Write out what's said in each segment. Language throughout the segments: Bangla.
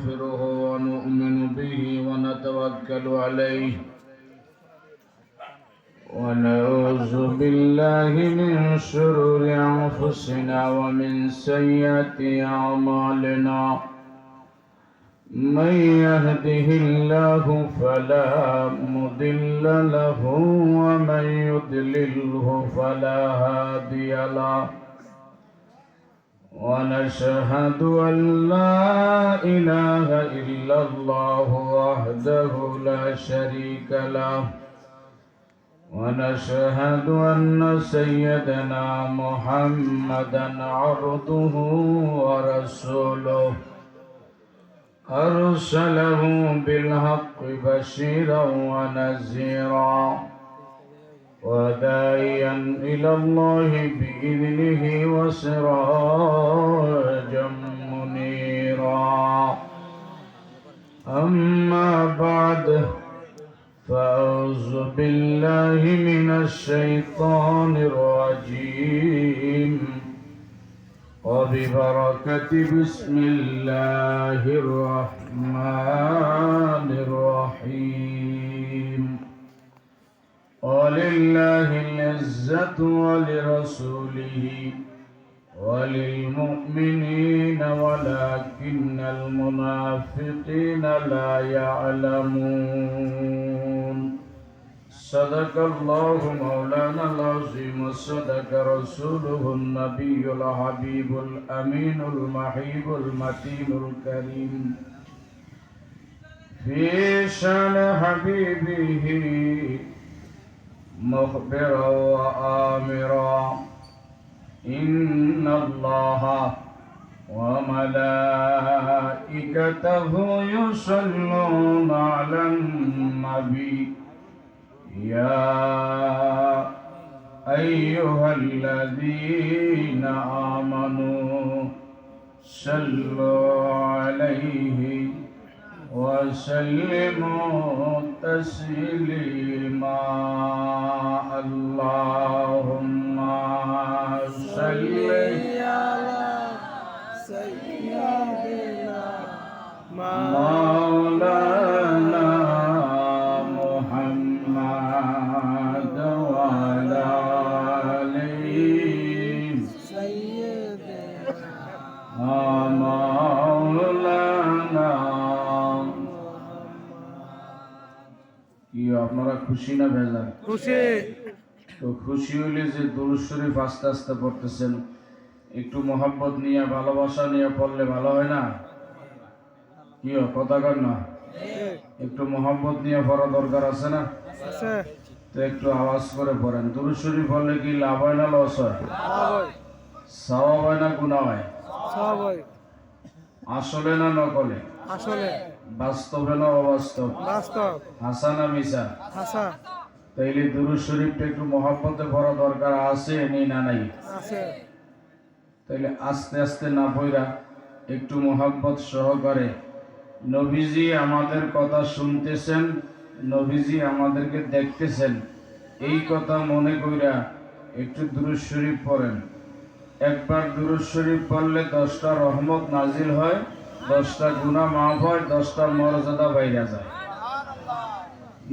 ونستغفره ونؤمن به ونتوكل عليه ونعوذ بالله من شرور أنفسنا ومن سيئات أعمالنا من يهده الله فلا مضل له ومن يضلله فلا هادي له ونشهد أن لا إله إلا الله وحده لا شريك له ونشهد أن سيدنا محمدا عبده ورسوله أرسله بالحق بشيرا ونذيرا وداعيا إلى الله بإذنه وسراجا منيرا أما بعد فأعوذ بالله من الشيطان الرجيم وببركة بسم الله الرحمن الرحيم ولله العزة ولرسوله وللمؤمنين ولكن المنافقين لا يعلمون صدق الله مولانا العظيم وصدق رسوله النبي الحبيب الأمين المحيب المتين الكريم في شان حبيبه مخبرا وآمرا إن الله وملائكته يصلون على النبي يا أيها الذين آمنوا صلوا عليه وسلموا تسليما اللهم صل على سيدنا مولانا محمد وعلى آله سيدنا مولانا আপনারা খুশি না বেজার? খুশি। তো খুশি হইলে যে দুরূদ শরীফ আস্তে আস্তে পড়তেছেন, একটু মোহাব্বত নিয়ে ভালোবাসা নিয়ে পড়লে ভালো হয় না? কি কথা কর না? একটু মোহাব্বত নিয়ে পড়া দরকার আছে না? তো একটু আওয়াজ করে পড়েন। দুরূদ শরীফ পড়লে কি লাভ হয় না লস হয়? সওয়াব হয় না গুনাহ হয়? সওয়াব হয়। আসলে না নকলে? আসলে। বাস্তবে না অবাস্তব? বাস্তব। হাসা না মিছা? হাসা। তাইলে দুরূদ শরীফটা একটু মহব্বতে পড়া দরকার আছে না নাই? আছে। তাইলে আস্তে আস্তে না পড়া একটু মহব্বত সহকারে নবীজি আমাদের কথা শুনতেছেন, নবীজি আমাদেরকে দেখতেছেন, এই কথা মনে কইরা একটু দুরূদ শরীফ পড়েন। একবার দুরূদ শরীফ পড়লে 10টা রহমত নাজিল হয়, 10টা গুনাহ মাফ হয়, 10টা মর্যাদা বাইরা যায়,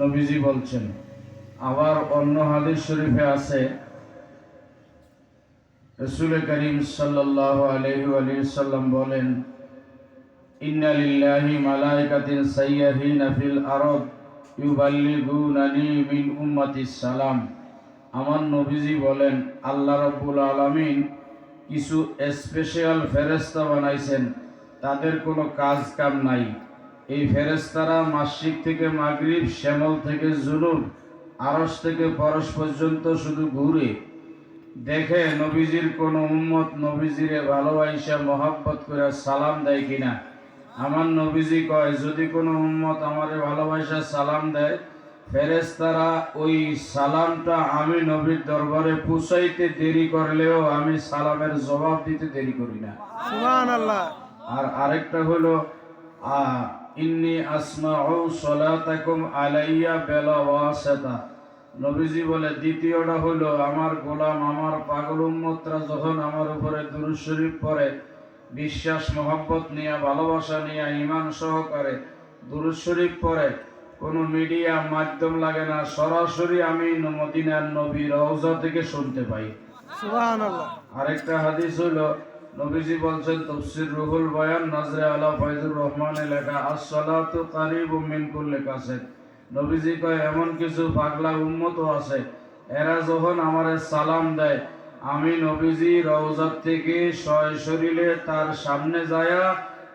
নবীজি বলছেন। আবার অন্য হাদিস শরীফে আছে, রাসূল করিম সাল্লাল্লাহু আলাইহি ওয়াসাল্লাম বলেন, ইন্না লিল্লাহি মালাইকাতিন সাইয়্যাহিনা ফিল আরদ ইউবাল্লিগুনানি মিন উম্মাতিস সালাম। আমার নবীজি বলেন, আল্লাহ রাব্বুল আলামিন কিছু স্পেশাল ফেরেশতা বানাইছেন, তাদের কোনো কাজ কাম নাই। এই ফেরেশতারা মাশরিক থেকে মাগরিব, শ্যামল থেকে জুনুব, আরশ থেকে পরশ পর্যন্ত শুধু ঘুরে দেখে নবীজির কোন উম্মত নবীজিরে ভালোবাসা মহব্বত করে সালাম দেয় কিনা। আমার নবীজি কয়, যদি কোনো উম্মত আমারে ভালোবাসা সালাম দেয়, ফেরেশতারা ওই সালামটা আমি নবীর দরবারে পৌঁছাইতে দেরি করলেও আমি সালামের জবাব দিতে দেরি করি না। সুবহানাল্লাহ। আর আরেকটা হলো ইন্নী আসমাউ সালাতাকুম আলাইয়া বিলা ওয়াসাতা। নবীজি বলে, দ্বিতীয়টা হলো আমার গোলাম, আমার পাগল উম্মতরা যখন আমার উপরে দুরূদ শরীফ পড়ে, বিশ্বাস মহব্বত নিয়ে, ভালোবাসা নিয়ে, ঈমান সহকারে দুরূদ শরীফ পড়ে, কোনো মিডিয়া মাধ্যম লাগে না, সরাসরি আমি মদিনার নবী রওজা থেকে শুনতে পাই। সুবহানাল্লাহ। আরেকটা হাদিস হলো, নবীজি বলছেন, তাফসীর রুহুল বয়ান নজরে আলা ফয়জুর রহমানে লেখা, আস-সালাতু কারিবুম মিন কুল্লি কাসেদ। নবীজি কয়, এমন কিছু পাগলা উম্মত আছে, এরা যখন আমারে সালাম দেয়, আমি নবীজি রওজা থেকে সশরীরে তার সামনে যায়া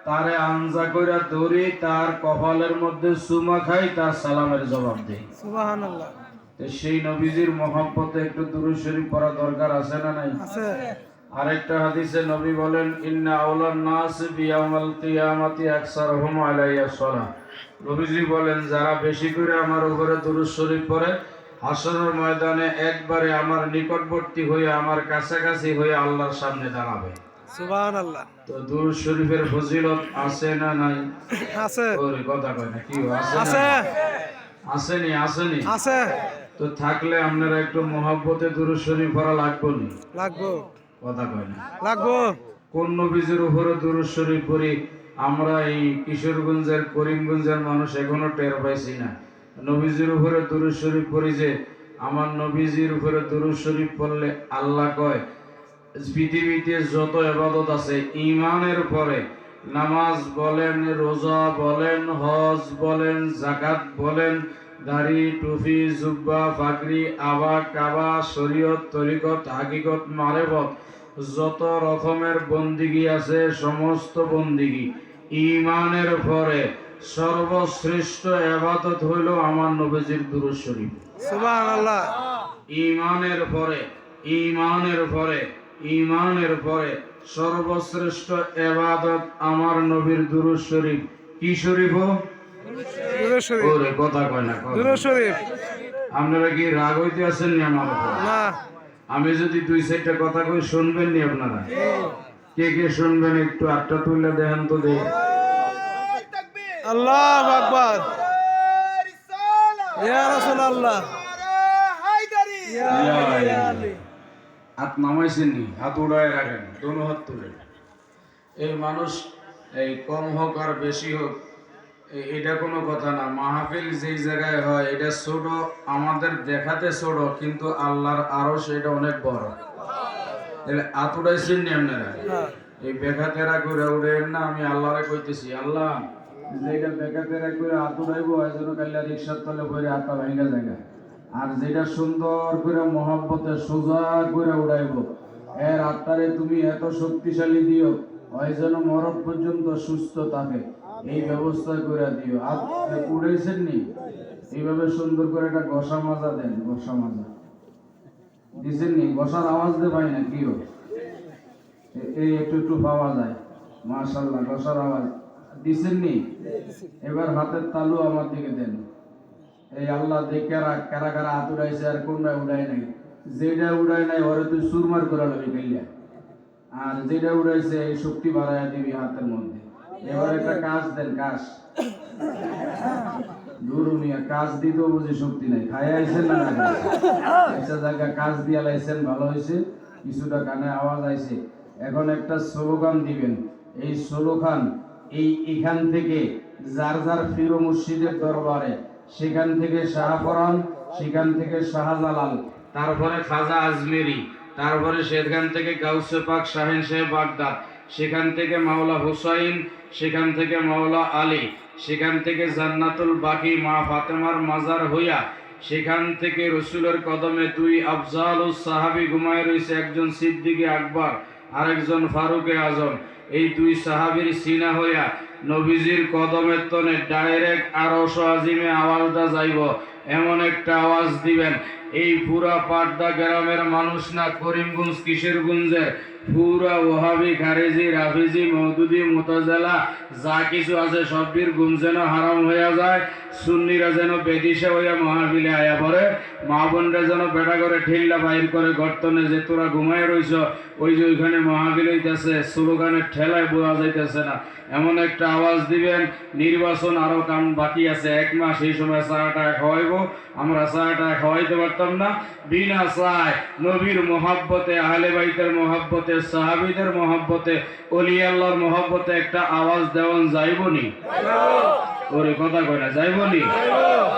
তারে আনজা কইরা ধরি, তার কপালের মধ্যে চুমা খাই, তার সালামের জবাব দেই। সুবহানাল্লাহ। তো সেই নবীজির মহব্বতে একটু দুরূদ শরীফ পড়া দরকার আছে না নাই? আছে। আরেকটা হাদিসে নবী বলেন, ইন্না আউলান নাস বিয়াউমাল কিয়ামাতি আকসারহুম আলাইয়া সালাহ। নবীজি বলেন, যারা বেশি করে আমার উপরে দুরূদ শরীফ পড়ে, হাসরের ময়দানে একবারে আমার নিকটবর্তী হয়ে, আমার কাছাকাছি হয়ে আল্লাহর সামনে দাঁড়াবে। সুবহানাল্লাহ। তো দুরূদ শরীফের ফজিলত আছে না নাই? আছে। ওরে কথা কয় না, কি আছে? আছে। আসেনি? আসেনি? আছে। তো থাকলে আপনারা একটু মহব্বতে দুরূদ শরীফ পড়া লাগবে নি? লাগবো। কথা কয় না। লাগবো। কোন নবীজির উপরে দুরূদ শরীফ পড়ি আমরা এই কিশোরগঞ্জের, করিমগঞ্জের মানুষ এখনো টের পাইছি না। নবীজির উপরে দুরূদ শরীফ পড়ি যে, আমার নবীজির উপরে দুরূদ শরীফ পড়লে আল্লাহ কয়, পৃথিবীতে যত ইবাদত আছে ঈমানের পরে, নামাজ বলেন, রোজা বলেন, হজ বলেন, যাকাত বলেন, দাড়ি, টুপি, জুব্বা, পাগড়ি, আবা, কাবা, শরীয়ত, তরিকত, হাকিকত, মারেফত, যত রকমের বন্দিগি আছে, সমস্ত বন্দিগি ঈমানের পরে সর্বশ্রেষ্ঠ ইবাদত হইল আমার নবীজির দুরূদ শরীফ। সুবহানাল্লাহ। ঈমানের পরে, ঈমানের পরে, ঈমানের পরে সর্বশ্রেষ্ঠ ইবাদত আমার নবীর দুরূদ শরীফ। কি শরীফ? দুরূদ শরীফ। ওরে কথা কয় না। দুরূদ শরীফ। আপনারা কি রাগ হইতে আছেন নি আমার উপর? না। আমি যদি দুই চারটা কথা কই শুনবেন নি আপনারা? কে কে শুনবেন একটু হাতটা তুলে দেখেন তো দেখি। আল্লাহু আকবার। ইয়া রাসূলুল্লাহ। ইয়া আলী। হাত নামাইছেন নি? হাত উড়ায় রাখেন, দোনো হাত তুলে। এই মানুষ এই কম হোক আর বেশি হোক, এটা কোনো কথা না। মাহফিল যেই জায়গায় হয়, এটা ছোট, আমাদের দেখাতে ছোট, কিন্তু আল্লাহর আরশ এটা অনেক বড়। তাহলে হাত উড়াইছেন নি আপনারা? এই বেখাতেরা করে উড়েন না। আমি আল্লাহরে কইতেছি, আল্লাহ যেটা বেখাতেরা করে হাত উড়াইবো, এই জন্য কাল্লা রিক্সার তলে বইরে হাতটা ভাঙা জায়গা, আর যেটা সুন্দর করে মহব্বতে সোজা করে উড়াইবো, এর আত্মারে তুমি এত শক্তিশালী দিও, ওই যেন মরণ পর্যন্ত সুস্থ থাকে, এই ব্যবস্থা করে দিও। আর উড়াইছেন নি? এইভাবে সুন্দর করে একটা ঘষা মাজা দেন। ঘষা মাজা দিছেন নি? ঘষার আওয়াজ দে পাই না, কি এই একটু একটু পাওয়া যায়। মাশাআল্লাহ, ঘষার আওয়াজ দিছেন নি? এবার হাতের তালু আমার দিকে দেন। এই আল্লাহ দেখে রাখ, কারা কারা হাত উড়াইছে আর কোনটা উড়াই নাই। যেটা উড়াই নাই ওরে তুই সুরমার করে লবি গেলিয়া, আর যেটা উড়াইছে এই শক্তি বাড়াইয়া দিবি হাতের মধ্যে। এবার একটা কাজ দেন, কাজ। দুরুমিয়া কাজ দিতেও বুঝি শক্তি নাই, খাই আইছেন না? একটা জায়গা কাজ দিয়া লাইছেন, ভালো হয়েছে, কিছুটা কানে আওয়াজ আইছে। এখন একটা স্লোগান দিবেন। এই স্লোগান এখান থেকে যার যার পীর মুর্শিদের দরবারে, সেখান থেকে শাহপরান, সেখান থেকে শাহজালাল, তারপরে খাজা আজমেরি, তারপরে সেখান থেকে গাউসে পাক শাহিন সাহেব বাগদাদ, সেখান থেকে মাওলা হুসাইন, সেখান থেকে মাওলা আলী, সেখান থেকে জান্নাতুল বাকি মা ফাতেমার মাজার হইয়া, সেখান থেকে রসুলের কদমে দুই আফজালুস সাহাবী ঘুমায় রয়েছে, একজন সিদ্দিকে আকবর, আরেকজন ফারুকে আজম। এই দুই সাহাবীর সিনা হইয়া নবীজির কদমের তনে ডাইরেক্ট আরশ আজিমে আওয়াজটা যাইব, এমন একটা আওয়াজ দিবেন। এই পুরা পাটদা গ্রামের মানুষ না, করিমগঞ্জ কিশোরগঞ্জের পুরা ওহাবি, খারেজি, রাফিজি, মওদুদি, মুতাজিলা যা কিছু আছে সবটির ঘুম যেন হারাম হইয়া যায়। সুন্নিরা যেন বেদিশা হইয়া মাহফিলে আয়া পড়ে, মা বোনরা যেন বেটা করে ঠেল্লা বাইর করে গর্তনে, যে তোরা ঘুমায় রইছ, ওই যে ওইখানে মাহফিল হইতেছে, স্লোগানের ঠেলায় বোঝা যাইতেছে না, এমন একটা আওয়াজ দিবেন। নির্বাচন আরো কাম বাকি আছে, 1 মাস, এই সময় চাটা খাওয়াইবো, আমরা চাটা খাওয়াইতে পারতাম পারতাম না। বিনা চায় নবীর মহব্বতে, আহলে বাইতের মহব্বতে, সাহাবীদের মহব্বতে, ওলি আল্লাহর মহব্বতে একটা আওয়াজ দেওয়ান যাইবনি? ওরে কথা কয় না, যাইবনি?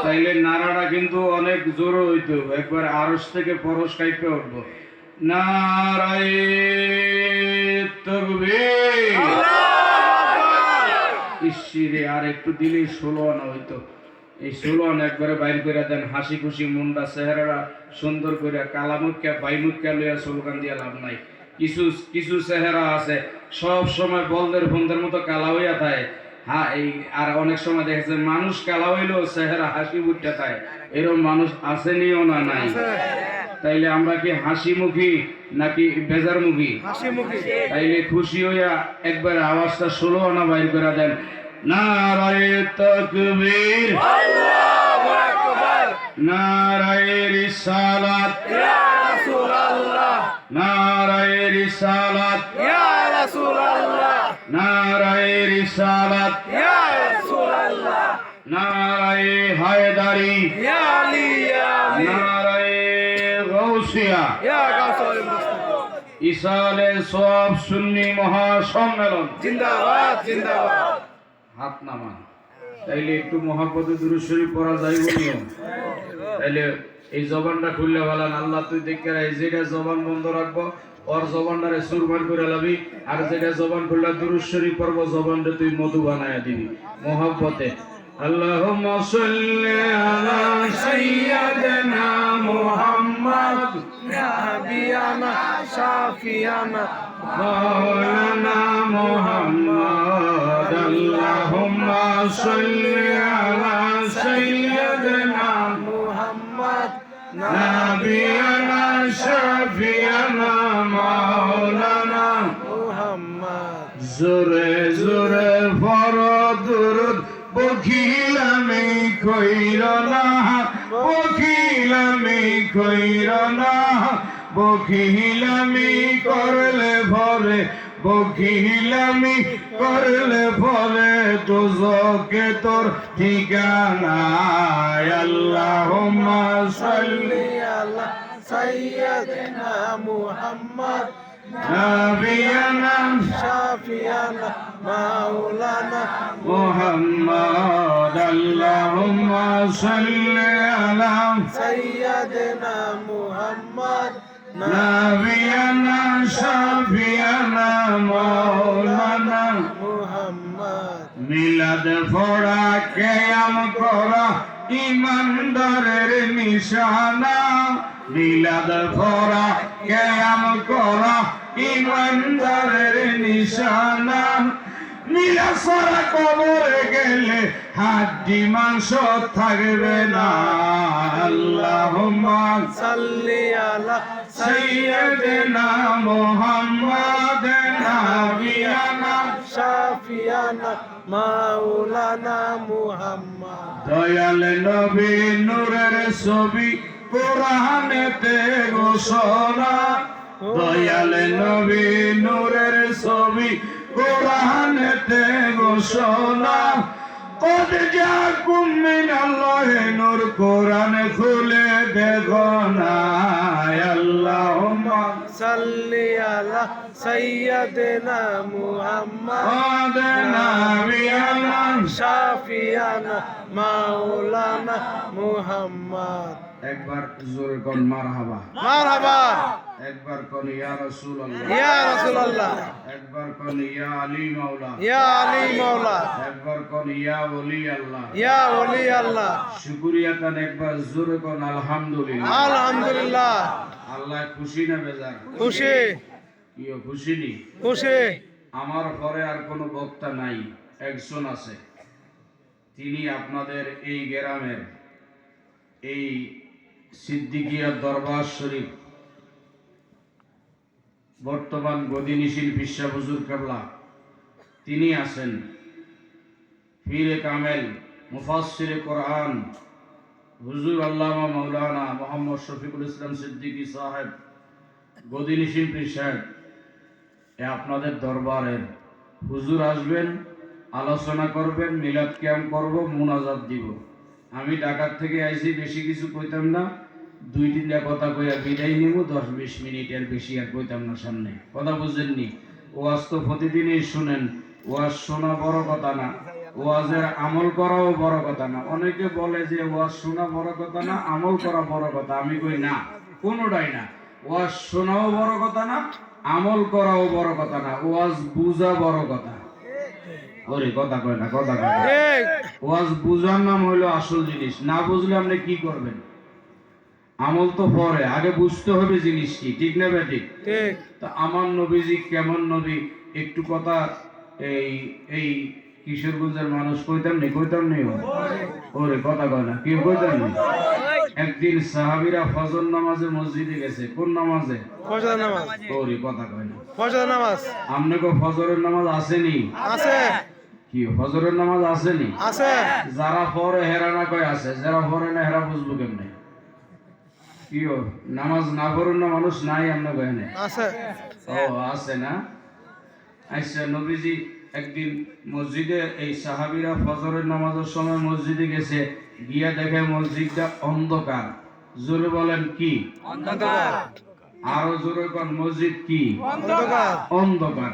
তাইলে নারাটা কিন্তু অনেক জোর হইতো, একবার আরশ থেকে পরশ কাইপে উঠবো। নারায়ে তাকবীর। ইসিরে আর একটু দিলে 16 আনা হইতো। এই 16 আনা একবারে বাইর করে দেন, হাসি খুশি মুন্ডা চেহারা সুন্দর করে, কালামুখা বাইমুখা লইয়া স্লোগান দিয়া লাভ নাই। কিছু কিছু চেহারা আছে সব সময় বলদের ফন্দের মতো কালা হইয়া থাকে। হ্যাঁ, এই আর অনেক সময় দেখেছে মানুষ কালা হইলেও চেহারা হাসি উঠতে থাকে, এরকম মানুষ আসেনিও না নাই? তাইলে আমরা কি হাসি মুখী নাকি বেজার মুখী? তাইলে খুশি হইয়া একবার আওয়াজটা 16 আনা বাইর করে দেন। নারায়ে তাকবীর, আল্লাহু আকবার, নারায়ে রিসালাত, ইয়া রাসূলুল্লাহ, নারায়ে রিসালাত, ইয়া রাসূলুল্লাহ, নারায়ে রিসালাত, ইয়া রাসূলুল্লাহ, নারায়ে হায়দারি, ইয়া আলী, ইয়া আলী, নারায়ে গাউসিয়া, ইয়া গাউসুল মুস্তাফা, ইসালে সব সুন্নি মহাসম্মেলন জিন্দাবাদ জিন্দাবাদ। হাত নামান। তাইলে একটু মহাপদে দুরূদ শরীফ পড়া যাইব নিয়ম। তাইলে এই জবানটা খুললে বলেন, আল্লাহ তুই দেখে রাখ, যেটা জবান বন্ধ রাখবো ওর জবানটারে সুরমান করে লাবি, আর যেটা জবান খুললে দুরূদ শরীফ পড়বো জবানটা তুই মধু বানায়া দিবি মহব্বতে। আল্লাহুম্মা সাল্লি আলা সাইয়্যিদিনা মুহাম্মদ নাবিয়ানা শাফিয়ানা মাওলানা মুহাম্মদ। আল্লাহুম্মা সাল্লি আলা সাইয়্যিদিনা মুহাম্মদ নাবিয়ানা শাফিয়ানা মাওলানা মুহাম্মদ। জোরে জোরে ফরদ দুরুদ বখিলামি কইর না, বখিলামি কইর না, বখিলামি করলে ভরে, বখিলামি করলে ভরে দোজকে তোর ঠিকানা। আল্লাহুম্মা সাল্লি আলা সাইয়্যিদিনা মুহাম্মদ নাবিয়ানা শাফিয়ানা মাওলানা মুহাম্মদ। আল্লাহুম্মা সাল্লি আলা সাইয়্যিদিনা মুহাম্মদ নাবিয়ানা শাফিয়ানা মাওলানা মুহাম্মদ। মিলাদ পড়া কিয়াম করা ইমানদারের নিশানা, মিলাদ পড়া কিয়াম করা ইমানদারের নিশানা। মিলাদ ছাড়া কবরে গেলে হাড্ডি মাংস থাকবে না। আল্লাহুম্মা সাল্লি আলা সাইয়্যিদিনা মুহাম্মদ নাবিয়ানা শাফিয়ানা মাওলানা মুহাম্মদ। দয়াল নবী নূরের ছবি কোরআনেতে ঘোষণা, দয়াল নবী নূরের ছবি কোরআনেতে ঘোষণা। কদ জাকুম মিনাল্লাহি নূর, কোরআন খুলে দেখো না। আল্লাহুম্মা সাল্লি আলা সাইয়্যিদিনা মুহাম্মদ নাবিয়ানা শাফিয়ানা মাওলানা মুহাম্মদ। একবার জোরে কোন মারহাবা, মারহাবা, একবার কোন ইয়া রাসূলুল্লাহ, ইয়া রাসূলুল্লাহ, একবার কোন ইয়া আলী মাওলা, ইয়া আলী মাওলা, একবার কোন ইয়া ওলি আল্লাহ, ইয়া ওলি আল্লাহ। শুকরিয়া কান একবার জোরে কোন আলহামদুলিল্লাহ। আলহামদুলিল্লাহ। আল্লাহ খুশি না বেজার? খুশি কিও খুশি নি? খুশি। আমার পরে আর কোনো বক্তা নাই, একজন আছে। তিনি আপনাদের এই গ্রামের এই সিদ্দিকিয়া দরবার শরীফ বর্তমান গদিনিশীল পিসা হুজুর কেবলা, তিনি আছেন পীরে কামেল মুফাসসিরে কোরআন হুজুর আল্লামা মাওলানা মোহাম্মদ শফিকুল ইসলাম সিদ্দিকী সাহেব গদিনিশীল পীর সাহেব। আপনাদের দরবারের হুজুর আসবেন, আলোচনা করবেন, মিলাদ ক্যাম্প করব, মুনাজাত দিব। আমি ঢাকা থেকে আইছি, বেশি কিছু কইতাম না, 2-3টা কথা কইয়া বিদায় নিব, 10-20 মিনিটের বেশি আর কইতাম না সামনে। কথা বুঝেননি? ওয়াজ তো প্রতিদিনই শুনেন, ওয়াজ শোনা বড় কথা না, ওয়াজের আমল করাও বড় কথা না। অনেকে বলে যে ওয়াজ শোনা বড় কথা না, আমল করা বড় কথা। আমি কই না, কোনোটাই না। ওয়াজ শোনাও বড় কথা না, আমল করাও বড় কথা না, ওয়াজ বুঝা বড় কথা। ওরে কথা কয় না, কথা কয় না। ওয়াজ বুঝার নাম হইলো আসল জিনিস। না বুঝলে আপনি কি করবেন? আমল তো পরে, আগে বুঝতে হবে জিনিস কি, ঠিক না বেঠিক? ঠিক। তা আমার নবীজি কেমন নবী একটু কথা এই কিশোরগঞ্জের মানুষ কইতাম নি ওরে কথা কয় না, কেউ কইতাম নি। একদিন সাহাবীরা ফজর নামাজে মসজিদে গেছে। কোন নামাজে? ফজর নামাজ। ওরে কথা কয় না। ফজর নামাজ আমনে কো ফজরের নামাজ আসেনি? আছে। কি ফজরের নামাজ আসেনি? আছে। যারা পড়ে হেরা না কয় আছে, যারা পড়ে না হেরা বুঝবো কেমনে? কিও নামাজ না পড়ুন না মানুষ নাই আমরা কয়নে? আছে। ও আছে না? আচ্ছা, নবীজি একদিন মসজিদে, এই সাহাবীরা ফজরের নামাজের সময় মসজিদে গেছে, গিয়া দেখে মসজিদটা অন্ধকার। জোরে বলেন কি? অন্ধকার। আরো জোরে কোন, মসজিদ কি? অন্ধকার। অন্ধকার।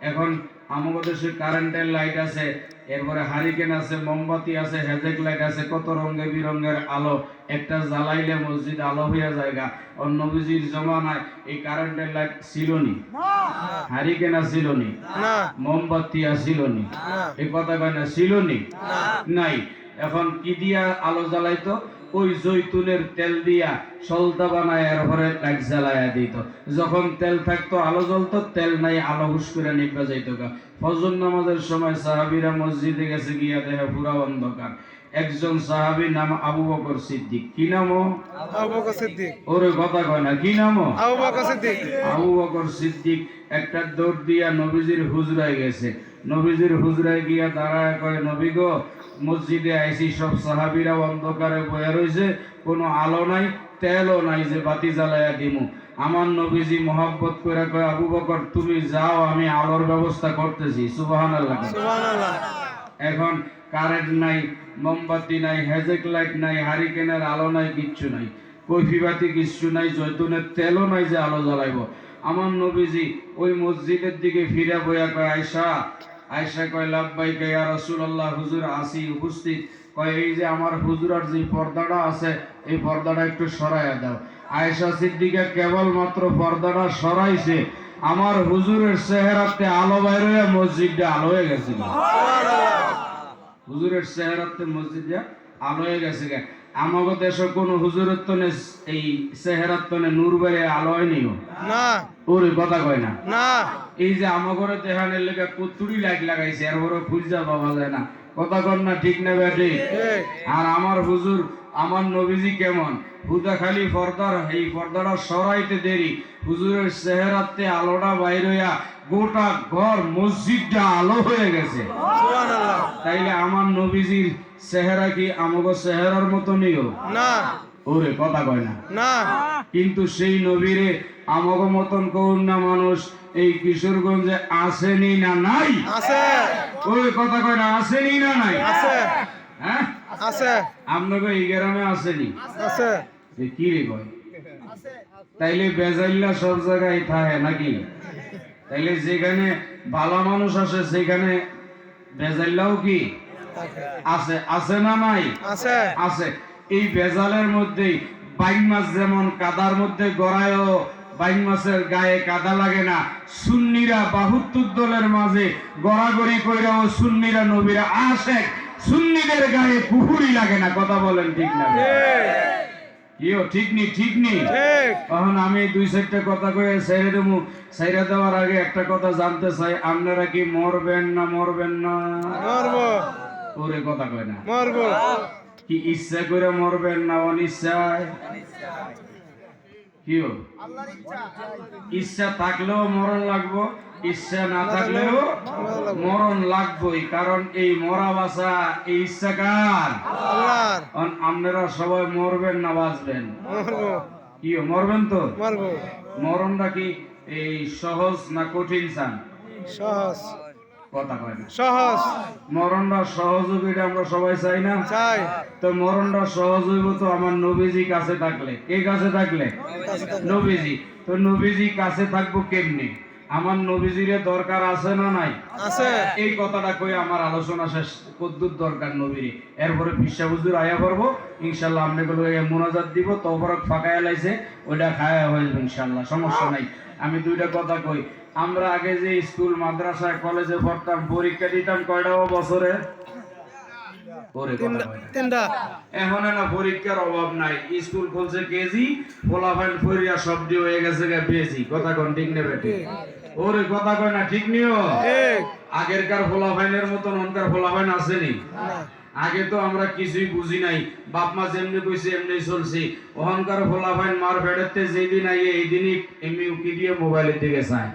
এখন আমাদের দেশে কারেন্টের লাইট আছে, এরপরে হারিকেন আছে, মোমবাতি আছে, হেজেক লাইট আছে, কত রঙে বিরঙের আলো। একটা জ্বালাইলে মসজিদ আলো হইয়া জায়গা। অন্য নবীজির জমানায় এই কারেন্টের লাইট ছিল নি, হারিকেন ছিল নি, না। মোমবাতি ছিল নি, না। এই কথা কয় না, ছিল নি, নাই। এখন কি দিয়া আলো জ্বালাইতো? ওই জৈতুনের তেল দিয়া সলতা বানায় এরপরে লাইট জ্বালায়া দিত। যখন তেল থাকতো আলো জ্বলতো, তেল নাই আলো হুশ করে নিভা যাইতো। ফজর নামাজের সময় সাহাবীরা মসজিদে গেছে, গিয়া দেখে পুরা অন্ধকার। একজন সাহাবী নাম আবু বকর সিদ্দিক। কি নাম? আবু বকর সিদ্দিক। ওরে কথা কয় না, কি নাম? আবু বকর সিদ্দিক। আবু বকর সিদ্দিক একটা দৌড় দিয়া নবীজির হুজরায় গেছে। নবীজির হুজরায় গিয়া দাঁড়ায় কয়, নবী গো, মসজিদে আইছি, সব সাহাবীরা অন্ধকারে বয়া রইছে, কোনো আলো নাই, তেলও নাই যে বাতি জ্বালায়া দিমু। আমার নবীজি মহব্বত করে কয়, আবু বকর তুমি যাও, আমি আলোর ব্যবস্থা করতেছি। সুবহানাল্লাহ। সুবহানাল্লাহ। এখন কারেন্ট নাই, মোমবাতি নাই, হেজেক লাইট নাই, হারিকেনের আলো নাই, কিচ্ছু নাই, কইফি বাতি কিচ্ছু নাই, জৈতুনের তেলও নাই যে আলো জ্বালাইব। আমার নবীজি ওই মসজিদের দিকে ফিরে বইয়া কয়, আয়েশা। আয়েশা কয়, লাব্বাইকা ইয়া রাসূলুল্লাহ, হুজুর আসি, উপস্থিত। কয়, এই যে আমার হুজুরার যে পর্দাটা আছে, এই পর্দাটা একটু সরাইয়া দাও। আয়েশা সিদ্দিকা কেবল মাত্র পর্দাটা সরাইছে, আমার হুজুরের চেহারাতে আলো বাইর হয়ে মসজিদটা আলো হয়ে গেছিল। হুজুরের চেহারাতে মসজিদটা আলো হয়ে গেছে। আমাদের দেশে কোন হুজুরের তনে এই চেহারার তনে নূর বাইরে আলো হয়নিও না। ওরে কথা কয় না। না। এই যে আমাগরে দেহানের লেগে কতুরি লাইট লাগাইছে, এরপরে খুঁজা পাওয়া যায় না। কথা কন না, ঠিক না বেঠি? আর আমার হুজুর, আমার নবীজি কেমন, হুদা খালি পর্দার, এই পর্দাটা সরাইতে দেরি, হুজুরের চেহারাতে আলোটা বাইর হইয়া গোটা ঘর মসজিদটা আলো হয়ে গেছে। সুবহানাল্লাহ। তাইলে আমার নবীজির চেহারা কি আমাগো চেহারার মতো নিও? না। ওরে কথা কয় না। না। কিন্তু সেই নবীরে আমাগো মতন কোন না মানুষ এই কিশোরগঞ্জে আসেনি না নাই? আছে। ওই কথা কয় না, আসেনি না নাই? আছে। হ্যাঁ আছে। আপনাকে এই গ্রামে আসেনি? আছে। যে কি রে কয়? তাইলে বেজাইল্লা সব জায়গায় থাকে নাকি? তাইলে যেখানে ভালো মানুষ আসে সেখানে বেজাইল্লাও কি আছে? আছে না নাই? আছে। আছে। এই বেজালের মধ্যেই বাইন মাছ যেমন কাদার মধ্যে গড়ায়ও বাইন মাছের গায়ে কাদা লাগে না, সুন্নিরা ৭২ দলের মাঝে গড়াগড়ি কইরাও সুন্নিরা নবীরা আশেক, সুন্নিদের গায়ে কুহুরি লাগে না। কথা বলেন ঠিক না? ইও ঠিক নি, ঠিক নি? এখন আমি ২-৪টা কথা কয়ে ছেড়ে দেবো। ছেড়ে দেওয়ার আগে একটা কথা জানতে চাই, আপনারা কি মরবেন না মরবেন না? মরবো। ওরে কথা কয় না। মরবো। কি ইচ্ছা করে মরবেন না অনিচ্ছায়? কিও ইচ্ছা থাকলেও মরণ লাগবো, ইচ্ছা না থাকলেও মরণ লাগবোই। কারণ এই মরা বাঁচা এই ইচ্ছা কার? আল্লাহর। আপনারা সবাই মরবেন না বাঁচবেন? মরবো। কিও মরবেন তো? মরবো। মরণটা কি এই সহজ না কঠিন চান? সহজ। কথা কয় না। সহজ মরণটা সহজ হোক এটা আমরা সবাই চাই না? চাই। তো মরণটা সহজ হইব তো আমার নবীজি কাছে থাকলে। কে কাছে থাকলে? নবীজি। তো নবীজি কাছে থাকবো কেমনে? আমার নবীজিরে দরকার আছে না নাই? আছে। এই কথাটা কই আমার আলোচনা শেষ। কদ্দুর দরকার নবীরে। এরপরে বিশ্বা হুজুর আয়া করবো ইনশাল্লাহ। আপনি গুলো মোনাজাত দিব, তবরক ফাঁকায় লাইছে ওইটা খায়া হয়ে যাবে ইনশাল্লাহ, সমস্যা নাই। আমি দুইটা কথা কই। আমরা আগে যে স্কুল মাদ্রাসায় কলেজে পড়তাম, পরীক্ষা দিতাম কয়টা বছরে? তিনটা। এখন না পরীক্ষার অভাব নাই, স্কুল খুলছে কেজি, ফলাফল ফরিয়া শব্দ হয়ে গেছে পেয়েছি। কথা কোন ঠিক নেবে? ওরে কথা কয় না ঠিক নিও। আগেরকার ফলাফাইনের মতন অনকার ফলাফাইন আসেনি। আগে তো আমরা কিছুই বুঝি নাই, বাপ মা যেমনি কইছে এমনি চলছি। অহংকার ফলাফাইন মার ফেড়েতে যেদিন আইয়ে এই দিনই এমনি উকি দিয়ে মোবাইলের দিকে চায়।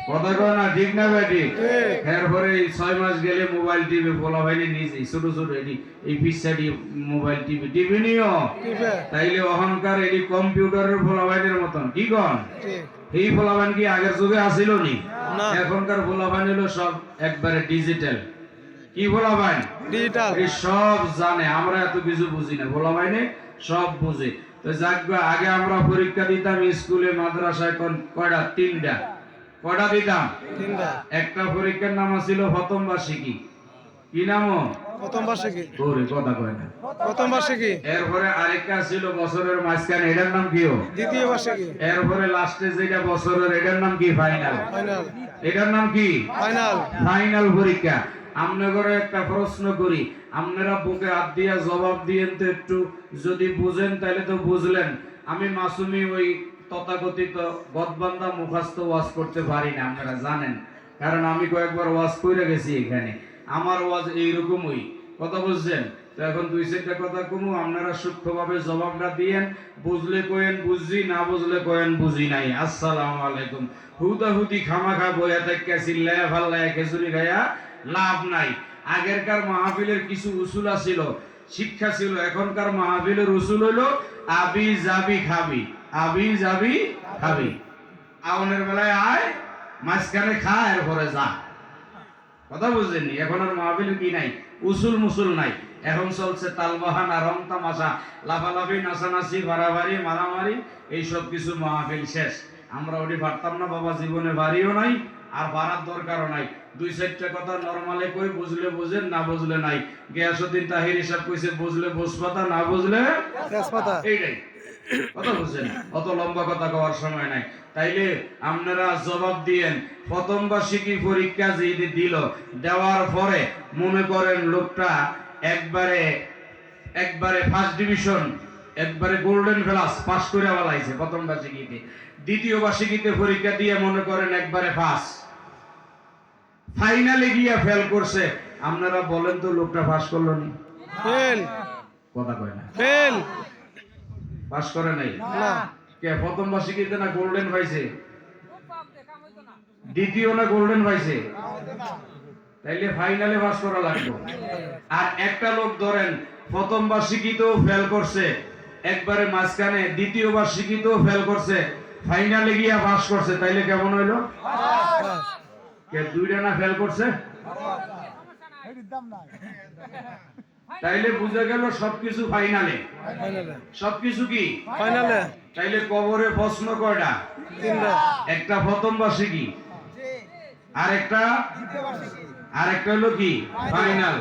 কথা কয় না ঠিক না বেটি? এরপরে 6 মাস গেলে মোবাইল টিভি ফলাফাইনে নিজে ছোট ছোট এই পিছাটি মোবাইল টিভি নিও। তাইলে অহংকার এটি কম্পিউটারের ফলাফাইনের মতন। কি কন? এই ফলাফাইন কি আগের যুগে আসিল নি? এখনকার ফলাফাইন হলো সব একবারে ডিজিটাল। কি ফলাফাইন? ডিজিটাল। এই সব জানে, আমরা এত কিছু বুঝি না, ফলাফাইনে সব বুঝে। তো যাক, আগে আমরা পরীক্ষা দিতাম স্কুলে মাদ্রাসায় কয়টা? 3টা। কয়টা দিতাম? 3টা। একটা পরীক্ষার নাম ছিল প্রথম বার্ষিকী। কি নাম? প্রথম বার্ষিকী। ওরে কথা কয় না। প্রথম বার্ষিকী। এরপরে আরেকটা ছিল বছরের মাঝখানে, এটার নাম কি? দ্বিতীয় বার্ষিকী। এরপরে লাস্টে যেটা বছরের, এটার নাম কি? ফাইনাল। ফাইনাল। এটার নাম কি? ফাইনাল। ফাইনাল পরীক্ষা। আপনাদের একটা প্রশ্ন করি, আপনারা বুকে হাত দিয়ে জবাব দিয়েন তো একটু। যদি বুঝেন তাহলে তো বুঝলেন। আমি মাসুমি ওই তথাকথিত গদবান্ধা মুখস্থ ওয়াজ করতে পারি না, আপনারা জানেন, কারণ আমি কয়েকবার ওয়াজ করে গেছি এখানে। আমার ওয়াজ এইরকমই, কথা বুঝছেন? তো এখন 2-4টা কথা কমু, আপনারা সূক্ষ্মভাবে জবাবটা দিয়েন। বুঝলে কয়েন বুঝছি, না বুঝলে কয়েন বুঝি নাই। আসসালামু আলাইকুম। হুদাহুদি খামাখা বইয়া থেকে চিল্লায়া ফাল্লায়া খেজুরি গায়া লাভ নাই। আগেরকার মাহফিলের কিছু উসুল ছিল, শিক্ষা ছিল। এখনকার মাহফিলের উসুল হলো আবি যাবি খাবি, আবি যাবি খাবি। আউনের বেলায় আয়, মাঝখানে খা, এরপরে যা। কথা বুঝলেন? এখন আর মাহফিল কি নাই, উসুল মুসুল নাই। এখন চলছে তালবাহানা, রং তামাশা, লাফালাফি, নাচানাচি, বাড়াবাড়ি, মারামারি, এইসব কিছু মাহফিল শেষ। আমরা ওটি পারতাম না বাবা, জীবনে বাড়িও নাই আর বাড়ার দরকারও নাই। 2-4টা কথা নরমালে কই, বুঝলে বুঝেন, না বুঝলে নাই। গিয়াসউদ্দিন তাহির হিসাব কইছে, বুঝলে বুঝপাতা, না বুঝলে তেজপাতা। এইটাই কথা বুঝছেন? অত লম্বা কথা কওয়ার সময় নাই। তাইলে আপনারা জবাব দিয়েন। প্রথম বার্ষিকী পরীক্ষা যে দিল, দেওয়ার পরে মনে করেন লোকটা একবারে ফার্স্ট ডিভিশন, একবারে গোল্ডেন প্লাস পাস করে বলাইছে প্রথম বার্ষিকীতে। দ্বিতীয় বার্ষিকীতে পরীক্ষা দিয়ে মনে করেন একবারে পাস, ফাইনালে গিয়া ফেল করছে। আপনারা বলেন তো লোকটা পাস করলো নি? ফেল। কথা কয় না। ফেল। পাস করে নাই না। কে প্রথম বার্ষিকীতে না গোল্ডেন পাইছে? দ্বিতীয় না গোল্ডেন পাইছে? তাইলে ফাইনালে পাস করা লাগবে। আর একটা লোক ধরেন প্রথম বার্ষিকীতেও ফেল করছে, একবারে মাঝখানে দ্বিতীয় বার্ষিকীতেও ফেল করছে, ফাইনালে গিয়া পাস করছে, তাইলে কেমন হইলো? কে দুইটা না ফেল করছে? তাইলে বুঝে গেল সবকিছু ফাইনালে। সবকিছু কি ফাইনালে? তাইলে কবরে প্রশ্ন কয়টা? 3টা। একটা প্রথম বার্ষিকী, আরেকটা হলো কি? ফাইনাল।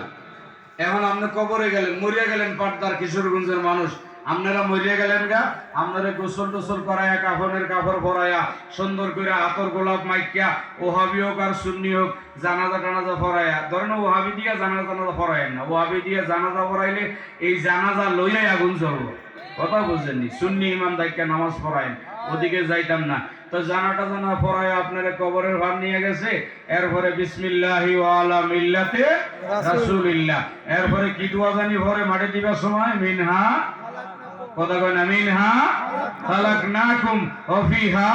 এখন আপনি কবরে গেলেন, মরিয়া গেলেন, পাটদার কিশোরগঞ্জের মানুষ, আপনারা মরিয়া গেলেন গা, আপনারা গোসল টোসল করায়া, কাফনের কাপড় পরায়া, সুন্দর করে আতর গোলাপ মাইকিয়া, ওহাবি হোক আর সুন্নি হোক, জানাজা টানাজা পরায়া। ধরেন ওহাবি দিয়া জানাজা পরায়েন না, ওহাবি দিয়া জানাজা পরাইলে এই জানাজা লইয়াই আগুন জ্বলবো। কথা বুঝলেননি? সুন্নি ইমাম দায়িত্বে নামাজ পড়ায়েন, ওদিকে যাইতাম না। তো জানা পড়ায় আপনারা কবরের ভার নিয়ে গেছে। এরপরে বিসমিল্লাহি ওয়া আলা মিল্লাতে রাসূলিল্লাহ, এরপরে কি দোয়া জানি ভরে মাটি দিবার সময়, মিনহা, কথা কয় না, মিনহা খালাকনাকুম ওয়া ফিহা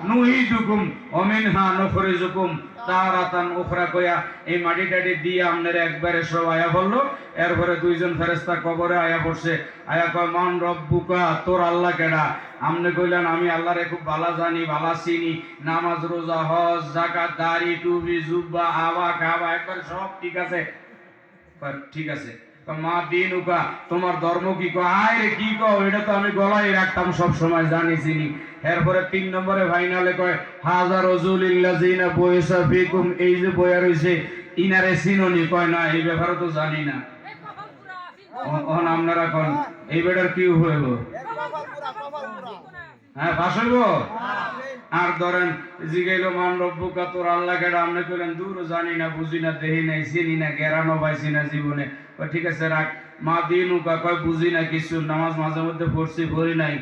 নুঈদুকুম ওয়া মিনহা নুখরিজুকুম তারাতান উখরা কইয়া এই মাটি টাটি দিয়ে আপনারা একবারে সব আয়া পড়লো। এরপরে দুইজন ফেরেশতা কবরে আয়া পড়ছে, আয়া কয় মান রব্বুকা, তোর আল্লাহ কেডা? আমনে কইলেন আমি আল্লাহরে খুব ভালো জানি, ভালো চিনি, নামাজ রোজা হজ যাকাত দাড়ি টুপি জুব্বা আওয়া খাওয়া একবারে সব ঠিক আছে। ঠিক আছে। মা দিনুকা, তোমার ধর্ম কি? আয় রে কি কও, এটা তো আমি গলায় রাখতাম সব সময়, জানি চিনি। এরপরে 3 নম্বরে ফাইনালে কয় হাজার রাজুলিল্লাযিনা বুইসা ফিকুম, এই যে বইয়া রইছে ইনারে চিননি? কয় না, এই ব্যাপারে তো জানি না। অন আপনারা কোন এই বেটার কি হইব? হ্যাঁ পাস হইব। আর ধরেন জিগাইলো মান রব্বুকা, তোর আল্লাহ কেডা? আপনি কইলেন দূর জানি না, বুঝি না, দেখি নাই, চিনি না, গেরানো পাইছি না জীবনে। ঠিক আছে রাখ। মা দিনুকা, কয় বুঝি না কিছু, নামাজ মাঝে মধ্যে পড়ছি পড়ি নাই,